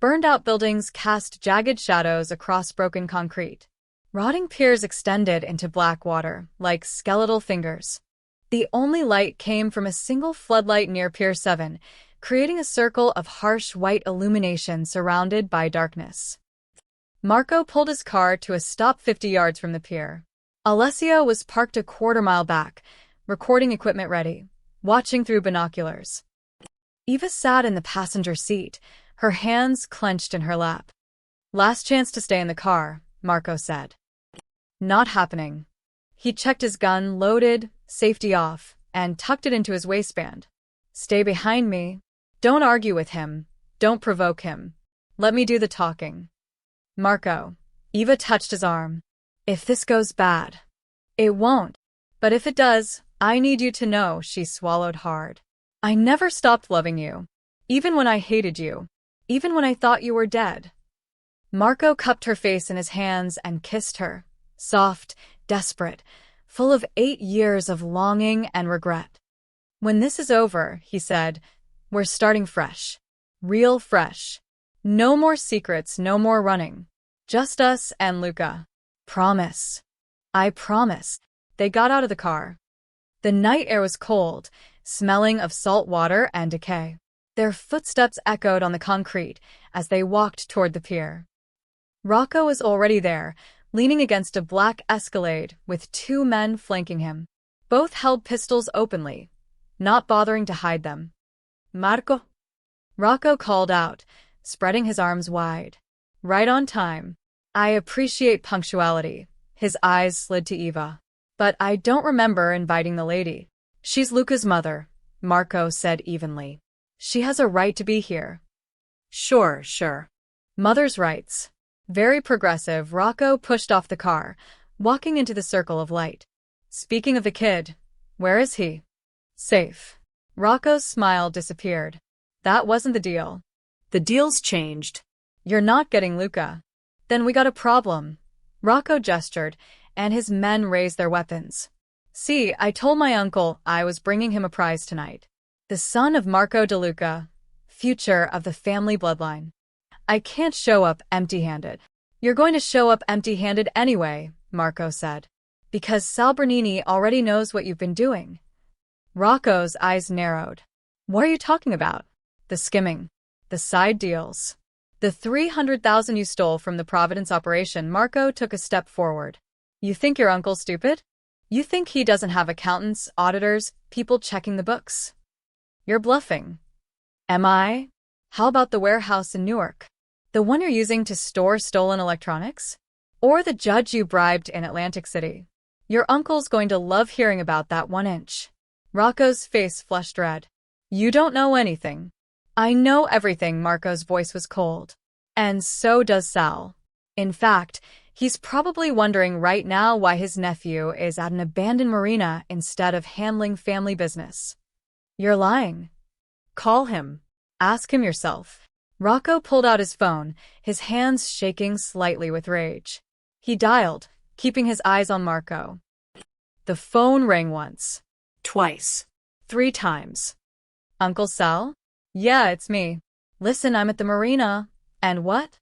Burned-out buildings cast jagged shadows across broken concrete. Rotting piers extended into black water, like skeletal fingers. The only light came from a single floodlight near Pier 7, creating a circle of harsh white illumination surrounded by darkness. Marco pulled his car to a stop 50 yards from the pier. Alessio was parked a quarter-mile back, recording equipment ready, watching through binoculars. Eva sat in the passenger seat, her hands clenched in her lap. Last chance to stay in the car, Marco said. Not happening. He checked his gun, loaded, safety off, and tucked it into his waistband. Stay behind me. Don't argue with him. Don't provoke him. Let me do the talking. Marco. Eva touched his arm. If this goes bad. It won't. But if it does, I need you to know, she swallowed hard. I never stopped loving you. Even when I hated you. Even when I thought you were dead. Marco cupped her face in his hands and kissed her. Soft, desperate, full of 8 years of longing and regret. When this is over, he said, we're starting fresh. Real fresh. No more secrets, no more running. Just us and Luca. Promise. I promise. They got out of the car. The night air was cold, smelling of salt water and decay. Their footsteps echoed on the concrete as they walked toward the pier. Rocco was already there, leaning against a black Escalade with 2 men flanking him. Both held pistols openly, not bothering to hide them. Marco? Rocco called out, spreading his arms wide. Right on time. I appreciate punctuality. His eyes slid to Eva. But I don't remember inviting the lady. She's Luca's mother, Marco said evenly. She has a right to be here. Sure. Mother's rights. Very progressive, Rocco pushed off the car, walking into the circle of light. Speaking of the kid, where is he? Safe. Rocco's smile disappeared. That wasn't the deal. The deal's changed. You're not getting Luca. Then we got a problem. Rocco gestured, and his men raised their weapons. See, I told my uncle I was bringing him a prize tonight. the son of Marco DeLuca, future of the family bloodline. I can't show up empty-handed. You're going to show up empty-handed anyway, Marco said. Because Sal Bernini already knows what you've been doing. Rocco's eyes narrowed. What are you talking about? The skimming. The side deals. The 300,000 you stole from the Providence operation. Marco took a step forward. You think your uncle's stupid? You think he doesn't have accountants, auditors, people checking the books? You're bluffing. Am I? How about the warehouse in Newark? The one you're using to store stolen electronics? Or the judge you bribed in Atlantic City? Your uncle's going to love hearing about that 1 inch. Rocco's face flushed red. You don't know anything. I know everything. Marco's voice was cold. And so does Sal. In fact, he's probably wondering right now why his nephew is at an abandoned marina instead of handling family business. You're lying. Call him. Ask him yourself. Rocco pulled out his phone, his hands shaking slightly with rage. He dialed, keeping his eyes on Marco. The phone rang once. Twice. 3 times. Uncle Sal? Yeah, it's me. Listen, I'm at the marina. And what?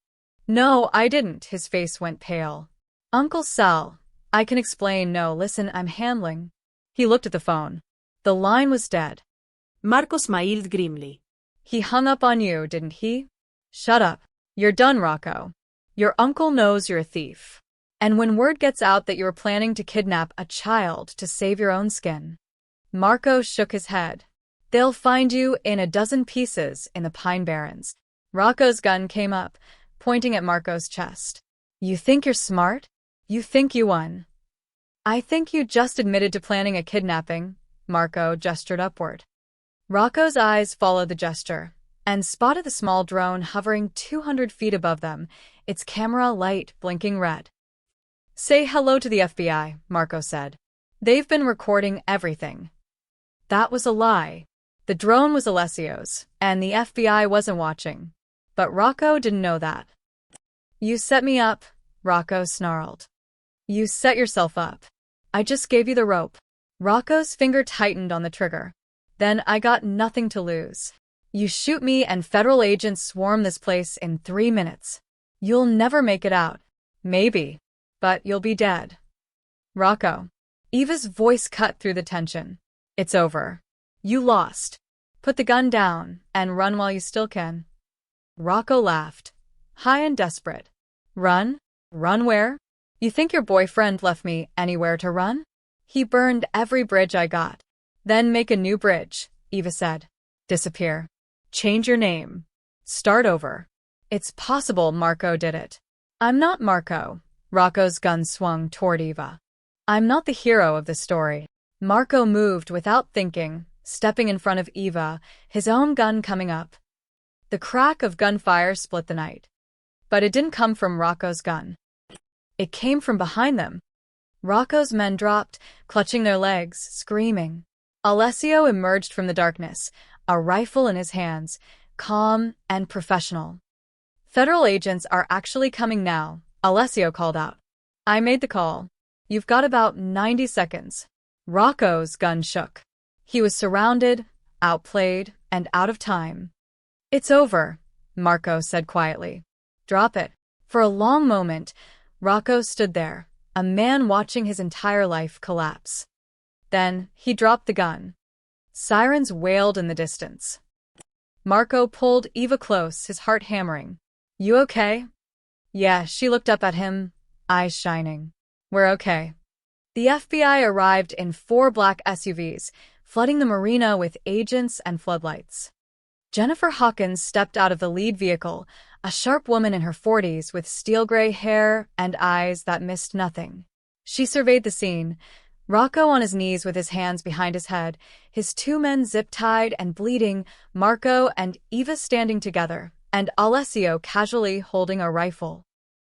No, I didn't. His face went pale. Uncle Sal, I can explain. No, listen, I'm handling. He looked at the phone. The line was dead. Marco smiled grimly. He hung up on you, didn't he? Shut up. You're done, Rocco. Your uncle knows you're a thief. And when word gets out that you were planning to kidnap a child to save your own skin. Marco shook his head. They'll find you in a dozen pieces in the Pine Barrens. Rocco's gun came up, pointing at Marco's chest. You think you're smart? You think you won? I think you just admitted to planning a kidnapping. Marco gestured upward. Rocco's eyes followed the gesture and spotted the small drone hovering 200 feet above them, its camera light blinking red. Say hello to the FBI, Marco said. They've been recording everything. That was a lie. The drone was Alessio's, and the FBI wasn't watching. But Rocco didn't know that. You set me up, Rocco snarled. You set yourself up. I just gave you the rope. Rocco's finger tightened on the trigger. Then I got nothing to lose. You shoot me and federal agents swarm this place in 3 minutes. You'll never make it out. Maybe. But you'll be dead. Rocco. Eva's voice cut through the tension. It's over. You lost. Put the gun down and run while you still can. Rocco laughed, high and desperate. Run? Run where? You think your boyfriend left me anywhere to run? He burned every bridge I got. Then make a new bridge, Eva said. Disappear. Change your name. Start over. It's possible Marco did it. I'm not Marco. Rocco's gun swung toward Eva. I'm not the hero of the story. Marco moved without thinking, stepping in front of Eva, his own gun coming up. The crack of gunfire split the night. But it didn't come from Rocco's gun. It came from behind them. Rocco's men dropped, clutching their legs, screaming. Alessio emerged from the darkness, a rifle in his hands, calm and professional. Federal agents are actually coming now, Alessio called out. I made the call. You've got about 90 seconds. Rocco's gun shook. He was surrounded, outplayed, and out of time. It's over, Marco said quietly. Drop it. For a long moment, Rocco stood there, a man watching his entire life collapse. Then, he dropped the gun. Sirens wailed in the distance. Marco pulled Eva close, his heart hammering. You okay? Yeah, she looked up at him, eyes shining. We're okay. The FBI arrived in 4 black SUVs, flooding the marina with agents and floodlights. Jennifer Hawkins stepped out of the lead vehicle, a sharp woman in her 40s with steel-gray hair and eyes that missed nothing. She surveyed the scene, Rocco on his knees with his hands behind his head, his 2 men zip-tied and bleeding, Marco and Eva standing together, and Alessio casually holding a rifle.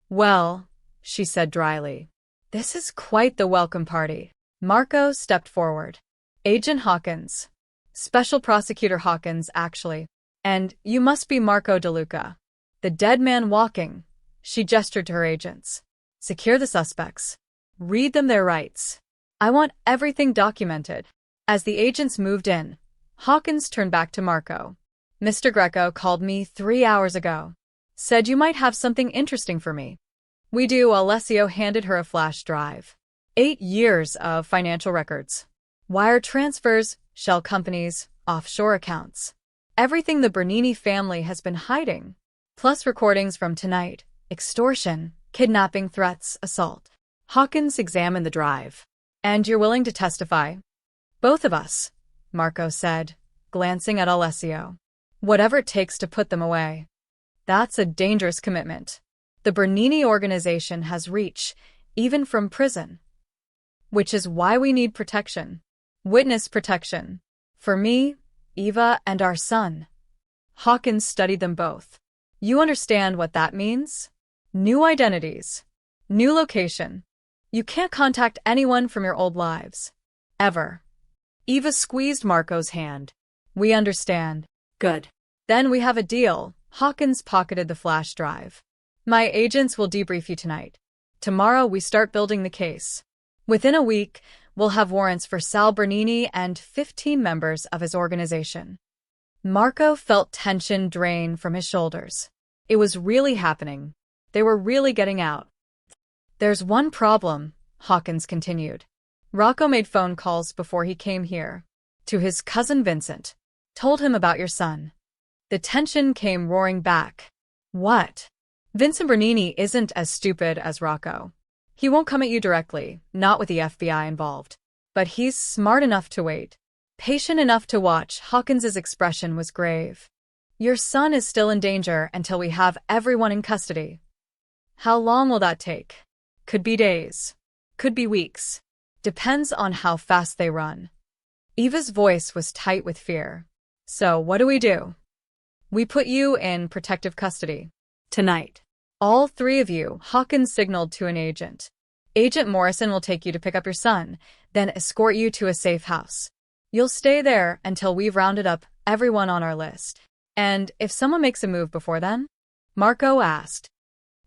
Well, she said dryly, this is quite the welcome party. Marco stepped forward. Agent Hawkins. Special Prosecutor Hawkins, actually. And you must be Marco DeLuca. The dead man walking. She gestured to her agents. Secure the suspects. Read them their rights. I want everything documented. As the agents moved in, Hawkins turned back to Marco. Mr. Greco called me 3 hours ago. Said you might have something interesting for me. We do. Alessio handed her a flash drive. 8 years of financial records. Wire transfers, shell companies, offshore accounts. Everything the Bernini family has been hiding. Plus recordings from tonight. Extortion, kidnapping, threats, assault. Hawkins examined the drive. And you're willing to testify? Both of us, Marco said, glancing at Alessio. Whatever it takes to put them away. That's a dangerous commitment. The Bernini organization has reach, even from prison. Which is why we need protection. Witness protection. For me, Eva, and our son. Hawkins studied them both. You understand what that means? New identities. New location. You can't contact anyone from your old lives. Ever. Eva squeezed Marco's hand. We understand. Good. Then we have a deal. Hawkins pocketed the flash drive. My agents will debrief you tonight. Tomorrow we start building the case. Within a week, we'll have warrants for Sal Bernini and 15 members of his organization. Marco felt tension drain from his shoulders. It was really happening. They were really getting out. There's one problem, Hawkins continued. Rocco made phone calls before he came here. To his cousin Vincent. Told him about your son. The tension came roaring back. What? Vincent Bernini isn't as stupid as Rocco. He won't come at you directly, not with the FBI involved. But he's smart enough to wait. Patient enough to watch. Hawkins's expression was grave. Your son is still in danger until we have everyone in custody. How long will that take? Could be days. Could be weeks. Depends on how fast they run. Eva's voice was tight with fear. So what do? We put you in protective custody. Tonight. All 3 of you, Hawkins signaled to an agent. Agent Morrison will take you to pick up your son, then escort you to a safe house. You'll stay there until we've rounded up everyone on our list. And if someone makes a move before then? Marco asked.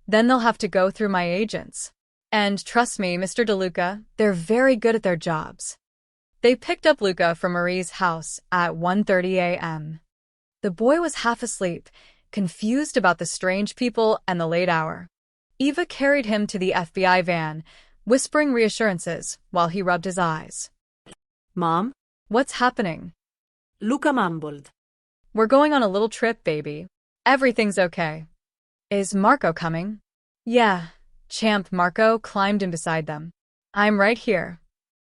Then they'll have to go through my agents. And trust me, Mr. DeLuca, they're very good at their jobs. They picked up Luca from Marie's house at 1:30 a.m. The boy was half asleep, confused about the strange people and the late hour. Eva carried him to the FBI van, whispering reassurances while he rubbed his eyes. Mom? What's happening? Luca mumbled. We're going on a little trip, baby. Everything's okay. Is Marco coming? Yeah. Champ Marco climbed in beside them. I'm right here.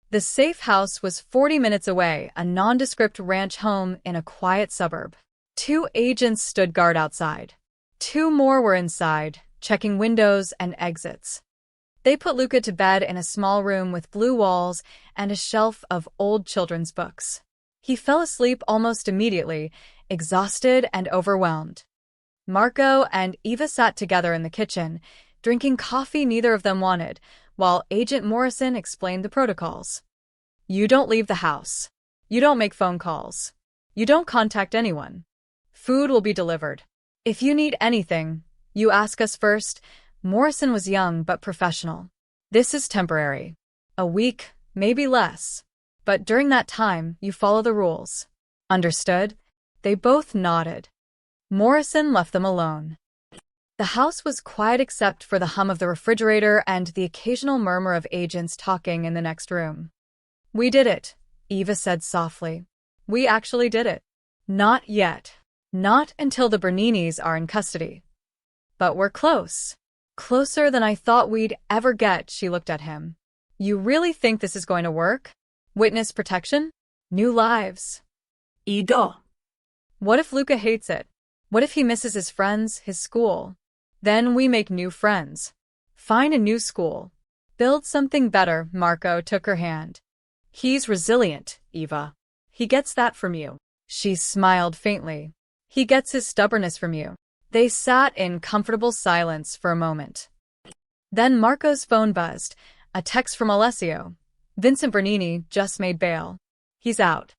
The safe house was 40 minutes away, a nondescript ranch home in a quiet suburb. 2 agents stood guard outside. 2 more were inside, checking windows and exits. They put Luca to bed in a small room with blue walls and a shelf of old children's books. He fell asleep almost immediately, exhausted and overwhelmed. Marco and Eva sat together in the kitchen, drinking coffee neither of them wanted, while Agent Morrison explained the protocols. You don't leave the house. You don't make phone calls. You don't contact anyone. Food will be delivered. If you need anything, you ask us first. Morrison was young but professional. This is temporary. A week, maybe less. But during that time, you follow the rules. Understood? They both nodded. Morrison left them alone. The house was quiet except for the hum of the refrigerator and the occasional murmur of agents talking in the next room. We did it, Eva said softly. We actually did it. Not yet. Not until the Berninis are in custody. But we're close. Closer than I thought we'd ever get, she looked at him. You really think this is going to work? Witness protection? New lives? Ido. What if Luca hates it? What if he misses his friends, his school? Then we make new friends. Find a new school. Build something better. Marco took her hand. He's resilient, Eva. He gets that from you. She smiled faintly. He gets his stubbornness from you. They sat in comfortable silence for a moment. Then Marco's phone buzzed. A text from Alessio. Vincent Bernini just made bail. He's out.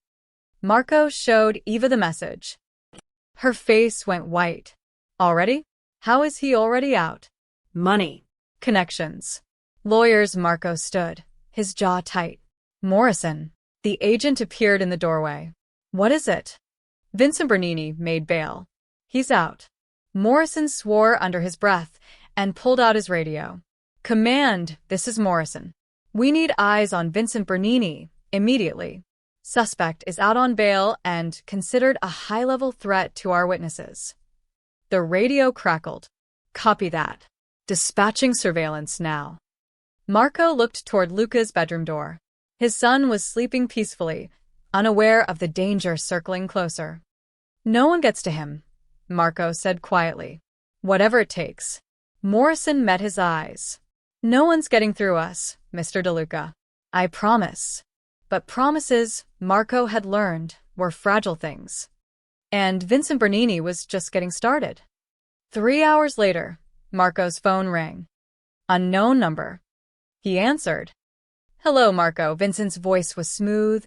Marco showed Eva the message. Her face went white. Already? How is he already out? Money. Connections. Lawyers. Marco stood, his jaw tight. Morrison. The agent appeared in the doorway. What is it? Vincent Bernini made bail. He's out. Morrison swore under his breath and pulled out his radio. Command, this is Morrison. We need eyes on Vincent Bernini, immediately. Suspect is out on bail and considered a high-level threat to our witnesses. The radio crackled. Copy that. Dispatching surveillance now. Marco looked toward Luca's bedroom door. His son was sleeping peacefully, unaware of the danger circling closer. No one gets to him, Marco said quietly. Whatever it takes. Morrison met his eyes. No one's getting through us, Mr. DeLuca. I promise. But promises, Marco had learned, were fragile things. And Vincent Bernini was just getting started. 3 hours later, Marco's phone rang. Unknown number. He answered. Hello, Marco. Vincent's voice was smooth,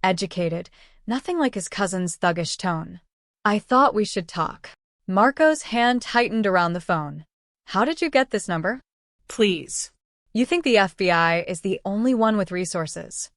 educated, nothing like his cousin's thuggish tone. I thought we should talk. Marco's hand tightened around the phone. How did you get this number? Please. You think the FBI is the only one with resources?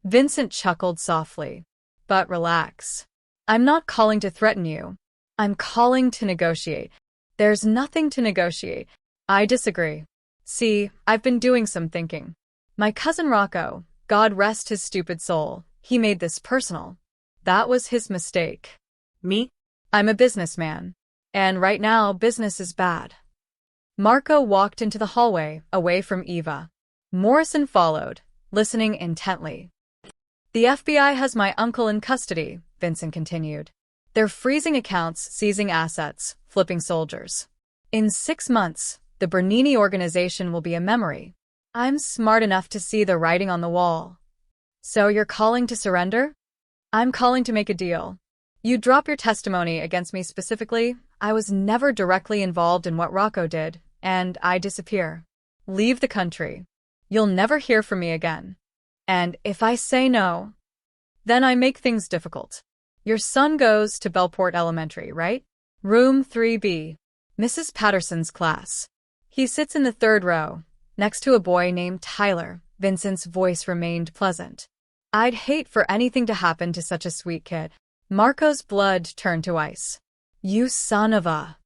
Vincent chuckled softly. But relax. I'm not calling to threaten you. I'm calling to negotiate. There's nothing to negotiate. I disagree. See, I've been doing some thinking. My cousin Rocco, God rest his stupid soul, he made this personal. That was his mistake. Me? I'm a businessman. And right now, business is bad. Marco walked into the hallway, away from Eva. Morrison followed, listening intently. The FBI has my uncle in custody, Vincent continued. They're freezing accounts, seizing assets, flipping soldiers. In 6 months, the Bernini organization will be a memory. I'm smart enough to see the writing on the wall. So you're calling to surrender? I'm calling to make a deal. You drop your testimony against me specifically. I was never directly involved in what Rocco did, and I disappear. Leave the country. You'll never hear from me again. And if I say no, then I make things difficult. Your son goes to Bellport Elementary, right? Room 3B. Mrs. Patterson's class. He sits in the 3rd row, next to a boy named Tyler. Vincent's voice remained pleasant. I'd hate for anything to happen to such a sweet kid. Marco's blood turned to ice. You son of a...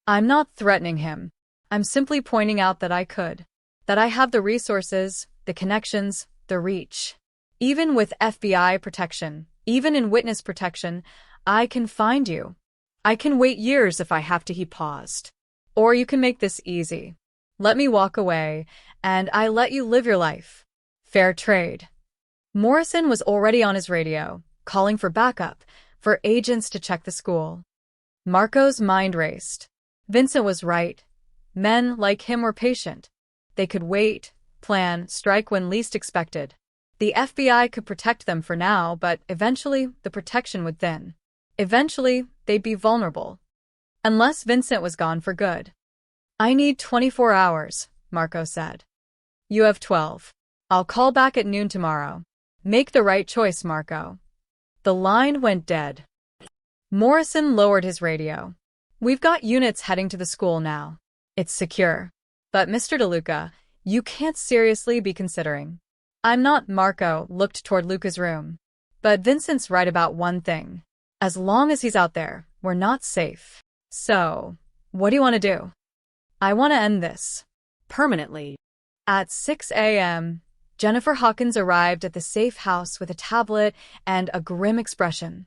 I'm not threatening him. I'm simply pointing out that I could. That I have the resources, the connections, the reach. Even with FBI protection, even in witness protection, I can find you. I can wait years if I have to, he paused. Or you can make this easy. Let me walk away, and I let you live your life. Fair trade. Morrison was already on his radio, calling for backup, for agents to check the school. Marco's mind raced. Vincent was right. Men like him were patient. They could wait, plan, strike when least expected. The FBI could protect them for now, but eventually the protection would thin. Eventually, they'd be vulnerable. Unless Vincent was gone for good. I need 24 hours, Marco said. You have 12. I'll call back at noon tomorrow. Make the right choice, Marco. The line went dead. Morrison lowered his radio. We've got units heading to the school now. It's secure. But Mr. DeLuca, you can't seriously be considering. I'm not. Marco looked toward Luca's room. But Vincent's right about one thing. As long as he's out there, we're not safe. So, what do you want to do? I want to end this. Permanently. At 6 a.m., Jennifer Hawkins arrived at the safe house with a tablet and a grim expression.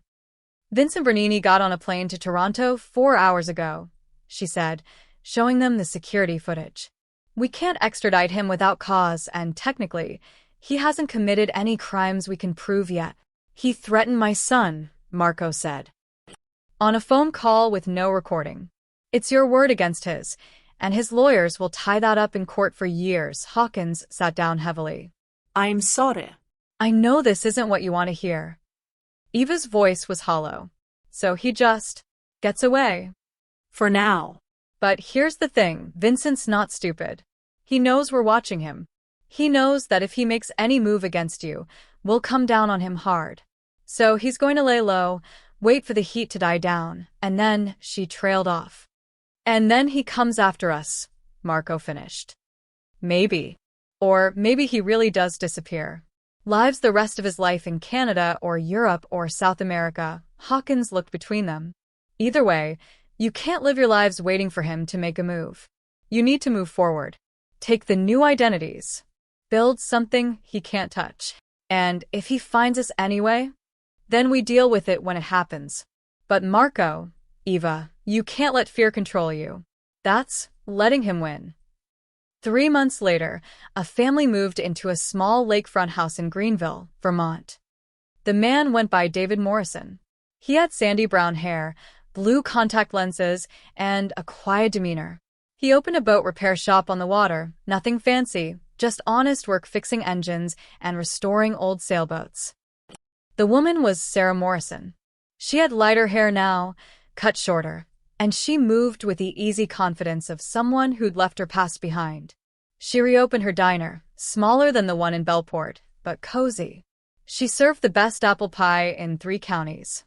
Vincent Bernini got on a plane to Toronto 4 hours ago, she said, showing them the security footage. We can't extradite him without cause, and technically, he hasn't committed any crimes we can prove yet. He threatened my son, Marco said. On a phone call with no recording. It's your word against his, and his lawyers will tie that up in court for years. Hawkins sat down heavily. I'm sorry. I know this isn't what you want to hear. Eva's voice was hollow. So he just gets away. For now. But here's the thing, Vincent's not stupid. He knows we're watching him. He knows that if he makes any move against you, we'll come down on him hard. So he's going to lay low, wait for the heat to die down, and then she trailed off. And then he comes after us, Marco finished. Maybe. Or maybe he really does disappear. lives the rest of his life in Canada or Europe or South America. Hawkins looked between them. Either way, you can't live your lives waiting for him to make a move. You need to move forward. Take the new identities. Build something he can't touch. And if he finds us anyway, then we deal with it when it happens. But Marco, Eva, you can't let fear control you. That's letting him win. 3 months later, a family moved into a small lakefront house in Greenville, Vermont. The man went by David Morrison. He had sandy brown hair, blue contact lenses, and a quiet demeanor. He opened a boat repair shop on the water, nothing fancy, just honest work fixing engines and restoring old sailboats. The woman was Sarah Morrison. She had lighter hair now, cut shorter, and she moved with the easy confidence of someone who'd left her past behind. She reopened her diner, smaller than the one in Bellport, but cozy. She served the best apple pie in 3 counties.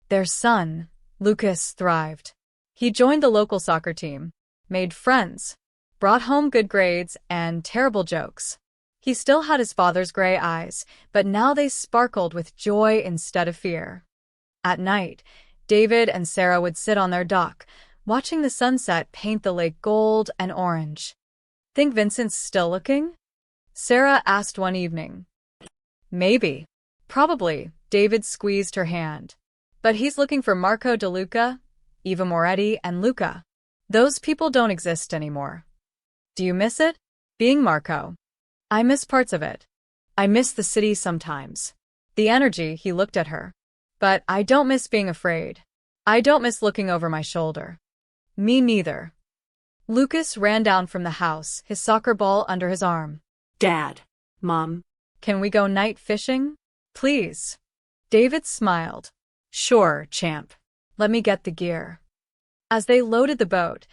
Their son, Lucas, thrived. He joined the local soccer team, made friends, brought home good grades and terrible jokes. He still had his father's gray eyes, but now they sparkled with joy instead of fear. At night, David and Sarah would sit on their dock, watching the sunset paint the lake gold and orange. "Think Vincent's still looking?" Sarah asked one evening. "Maybe. Probably," David squeezed her hand. "But he's looking for Marco DeLuca, Eva Moretti, and Luca. Those people don't exist anymore." "Do you miss it? Being Marco?" "I miss parts of it. I miss the city sometimes. The energy," he looked at her. "But I don't miss being afraid. I don't miss looking over my shoulder." "Me neither." Lucas ran down from the house, his soccer ball under his arm. Dad. Mom. "Can we go night fishing? Please." David smiled. "Sure, champ. Let me get the gear." As they loaded the boat,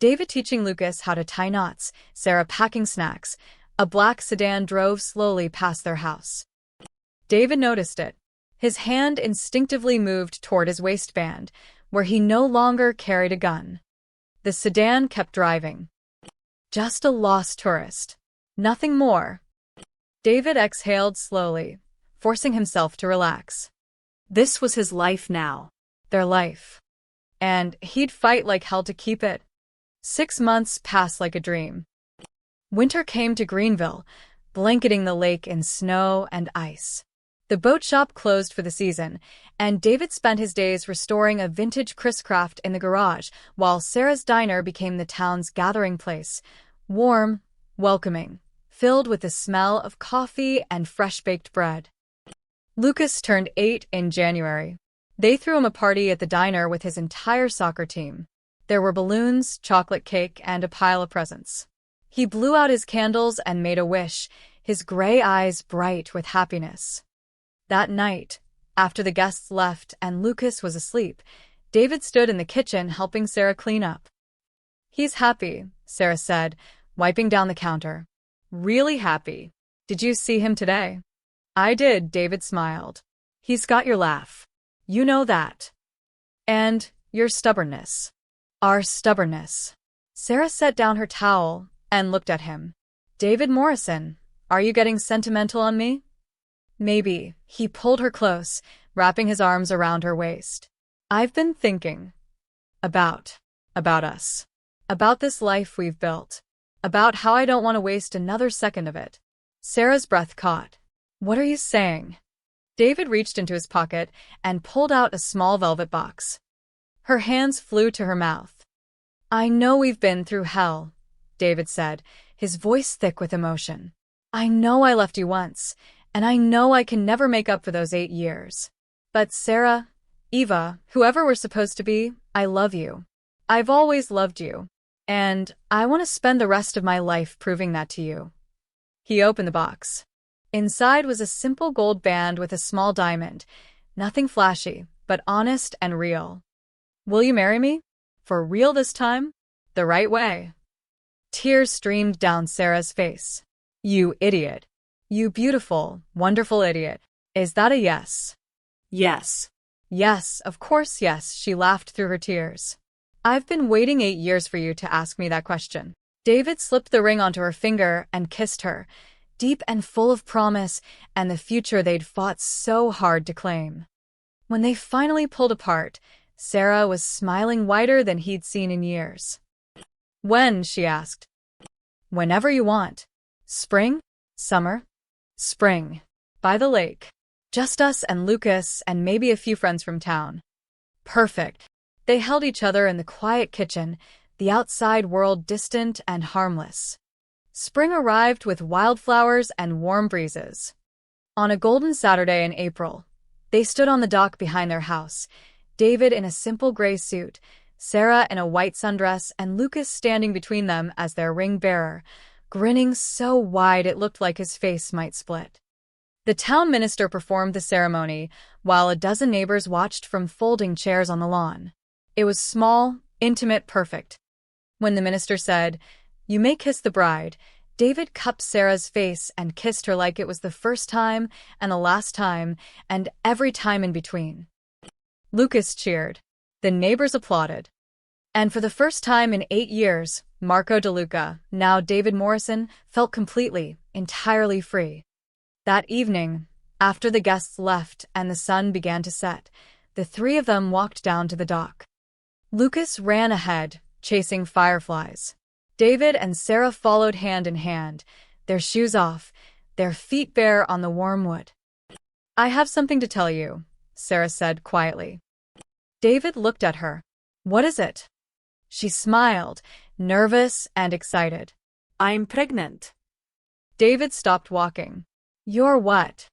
David teaching Lucas how to tie knots, Sarah packing snacks, a black sedan drove slowly past their house. David noticed it. His hand instinctively moved toward his waistband, where he no longer carried a gun. The sedan kept driving. Just a lost tourist. Nothing more. David exhaled slowly, forcing himself to relax. This was his life now. Their life. And he'd fight like hell to keep it. 6 months passed like a dream. Winter came to Greenville, blanketing the lake in snow and ice. The boat shop closed for the season, and David spent his days restoring a vintage Chris Craft in the garage, while Sarah's diner became the town's gathering place, warm, welcoming, filled with the smell of coffee and fresh-baked bread. Lucas turned 8 in January. They threw him a party at the diner with his entire soccer team. There were balloons, chocolate cake, and a pile of presents. He blew out his candles and made a wish, his gray eyes bright with happiness. That night, after the guests left and Lucas was asleep, David stood in the kitchen helping Sarah clean up. "He's happy," Sarah said, wiping down the counter. "Really happy. Did you see him today?" "I did," David smiled. "He's got your laugh. You know that. And your stubbornness." "Our stubbornness." Sarah set down her towel and looked at him. "David Morrison, are you getting sentimental on me?" "Maybe." He pulled her close, wrapping his arms around her waist. "I've been thinking about us, about this life we've built, about how I don't want to waste another second of it." Sarah's breath caught. "What are you saying?" David reached into his pocket and pulled out a small velvet box. Her hands flew to her mouth. "I know we've been through hell," David said, his voice thick with emotion. "I know I left you once, and I know I can never make up for those 8 years. But Sarah, Eva, whoever we're supposed to be, I love you. I've always loved you. And I want to spend the rest of my life proving that to you." He opened the box. Inside was a simple gold band with a small diamond. Nothing flashy, but honest and real. "Will you marry me? For real this time? The right way?" Tears streamed down Sarah's face. "You idiot. You beautiful, wonderful idiot. Is that a yes?" Yes. "Yes, of course yes," she laughed through her tears. "I've been waiting 8 years for you to ask me that question." David slipped the ring onto her finger and kissed her, deep and full of promise and the future they'd fought so hard to claim. When they finally pulled apart, Sarah was smiling wider than he'd seen in years. "When?" she asked. "Whenever you want. Spring? Summer?" "Spring. By the lake. Just us and Lucas and maybe a few friends from town." "Perfect." They held each other in the quiet kitchen, the outside world distant and harmless. Spring arrived with wildflowers and warm breezes. On a golden Saturday in April, they stood on the dock behind their house, David in a simple gray suit, Sarah in a white sundress, and Lucas standing between them as their ring bearer, grinning so wide it looked like his face might split. The town minister performed the ceremony, while a dozen neighbors watched from folding chairs on the lawn. It was small, intimate, perfect. When the minister said, "You may kiss the bride," David cupped Sarah's face and kissed her like it was the first time and the last time and every time in between. Lucas cheered. The neighbors applauded. And for the first time in 8 years, Marco DeLuca, now David Morrison, felt completely, entirely free. That evening, after the guests left and the sun began to set, the three of them walked down to the dock. Lucas ran ahead, chasing fireflies. David and Sarah followed hand in hand, their shoes off, their feet bare on the warm wood. "I have something to tell you," Sarah said quietly. David looked at her. "What is it?" She smiled, nervous and excited. I'm pregnant. David stopped walking. "You're what?"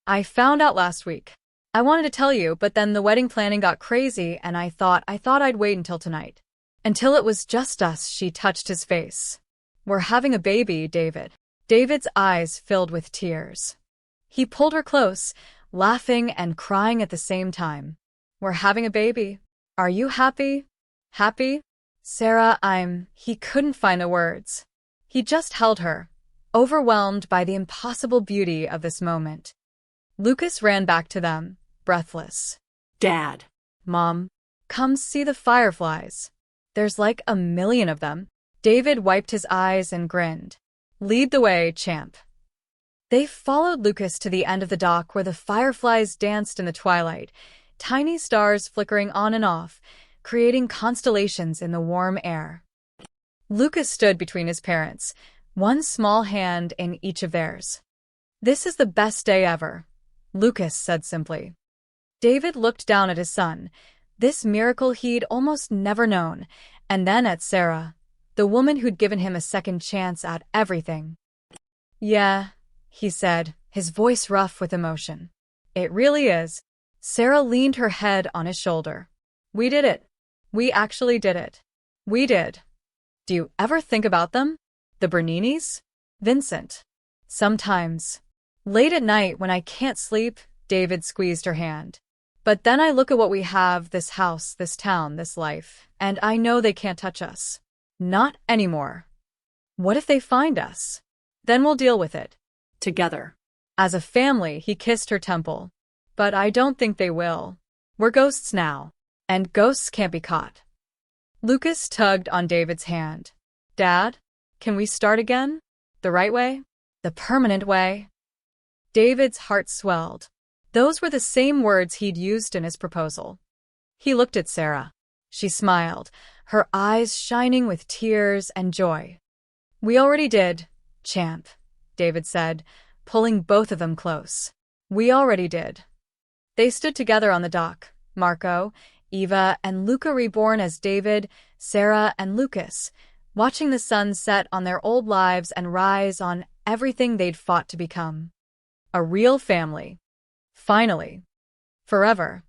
"I found out last week. I wanted to tell you, but then the wedding planning got crazy and I thought I'd wait until tonight. Until it was just us." She touched his face. "We're having a baby, David." David's eyes filled with tears. He pulled her close, laughing and crying at the same time. "We're having a baby. Are you happy?" "Happy?" "Sarah, He couldn't find the words. He just held her, overwhelmed by the impossible beauty of this moment. Lucas ran back to them, breathless. Dad. "Mom, come see the fireflies. There's like 1,000,000 of them." David wiped his eyes and grinned. "Lead the way, champ." They followed Lucas to the end of the dock where the fireflies danced in the twilight, tiny stars flickering on and off, creating constellations in the warm air. Lucas stood between his parents, one small hand in each of theirs. "This is the best day ever," Lucas said simply. David looked down at his son, this miracle he'd almost never known, and then at Sarah, the woman who'd given him a second chance at everything. "Yeah," he said, his voice rough with emotion. "It really is." Sarah leaned her head on his shoulder. "We did it. We actually did it. We did." "Do you ever think about them? The Berninis?" "Vincent. Sometimes. Late at night when I can't sleep," David squeezed her hand. "But then I look at what we have, this house, this town, this life, and I know they can't touch us. Not anymore. What if they find us? Then we'll deal with it. Together. As a family." He kissed her temple. "But I don't think they will. We're ghosts now, and ghosts can't be caught." Lucas tugged on David's hand. "Dad, can we start again? The right way? The permanent way?" David's heart swelled. Those were the same words he'd used in his proposal. He looked at Sarah. She smiled, her eyes shining with tears and joy. "We already did, champ," David said, pulling both of them close. "We already did." They stood together on the dock, Marco, Eva, and Luca reborn as David, Sarah, and Lucas, watching the sun set on their old lives and rise on everything they'd fought to become. A real family. Finally. Forever.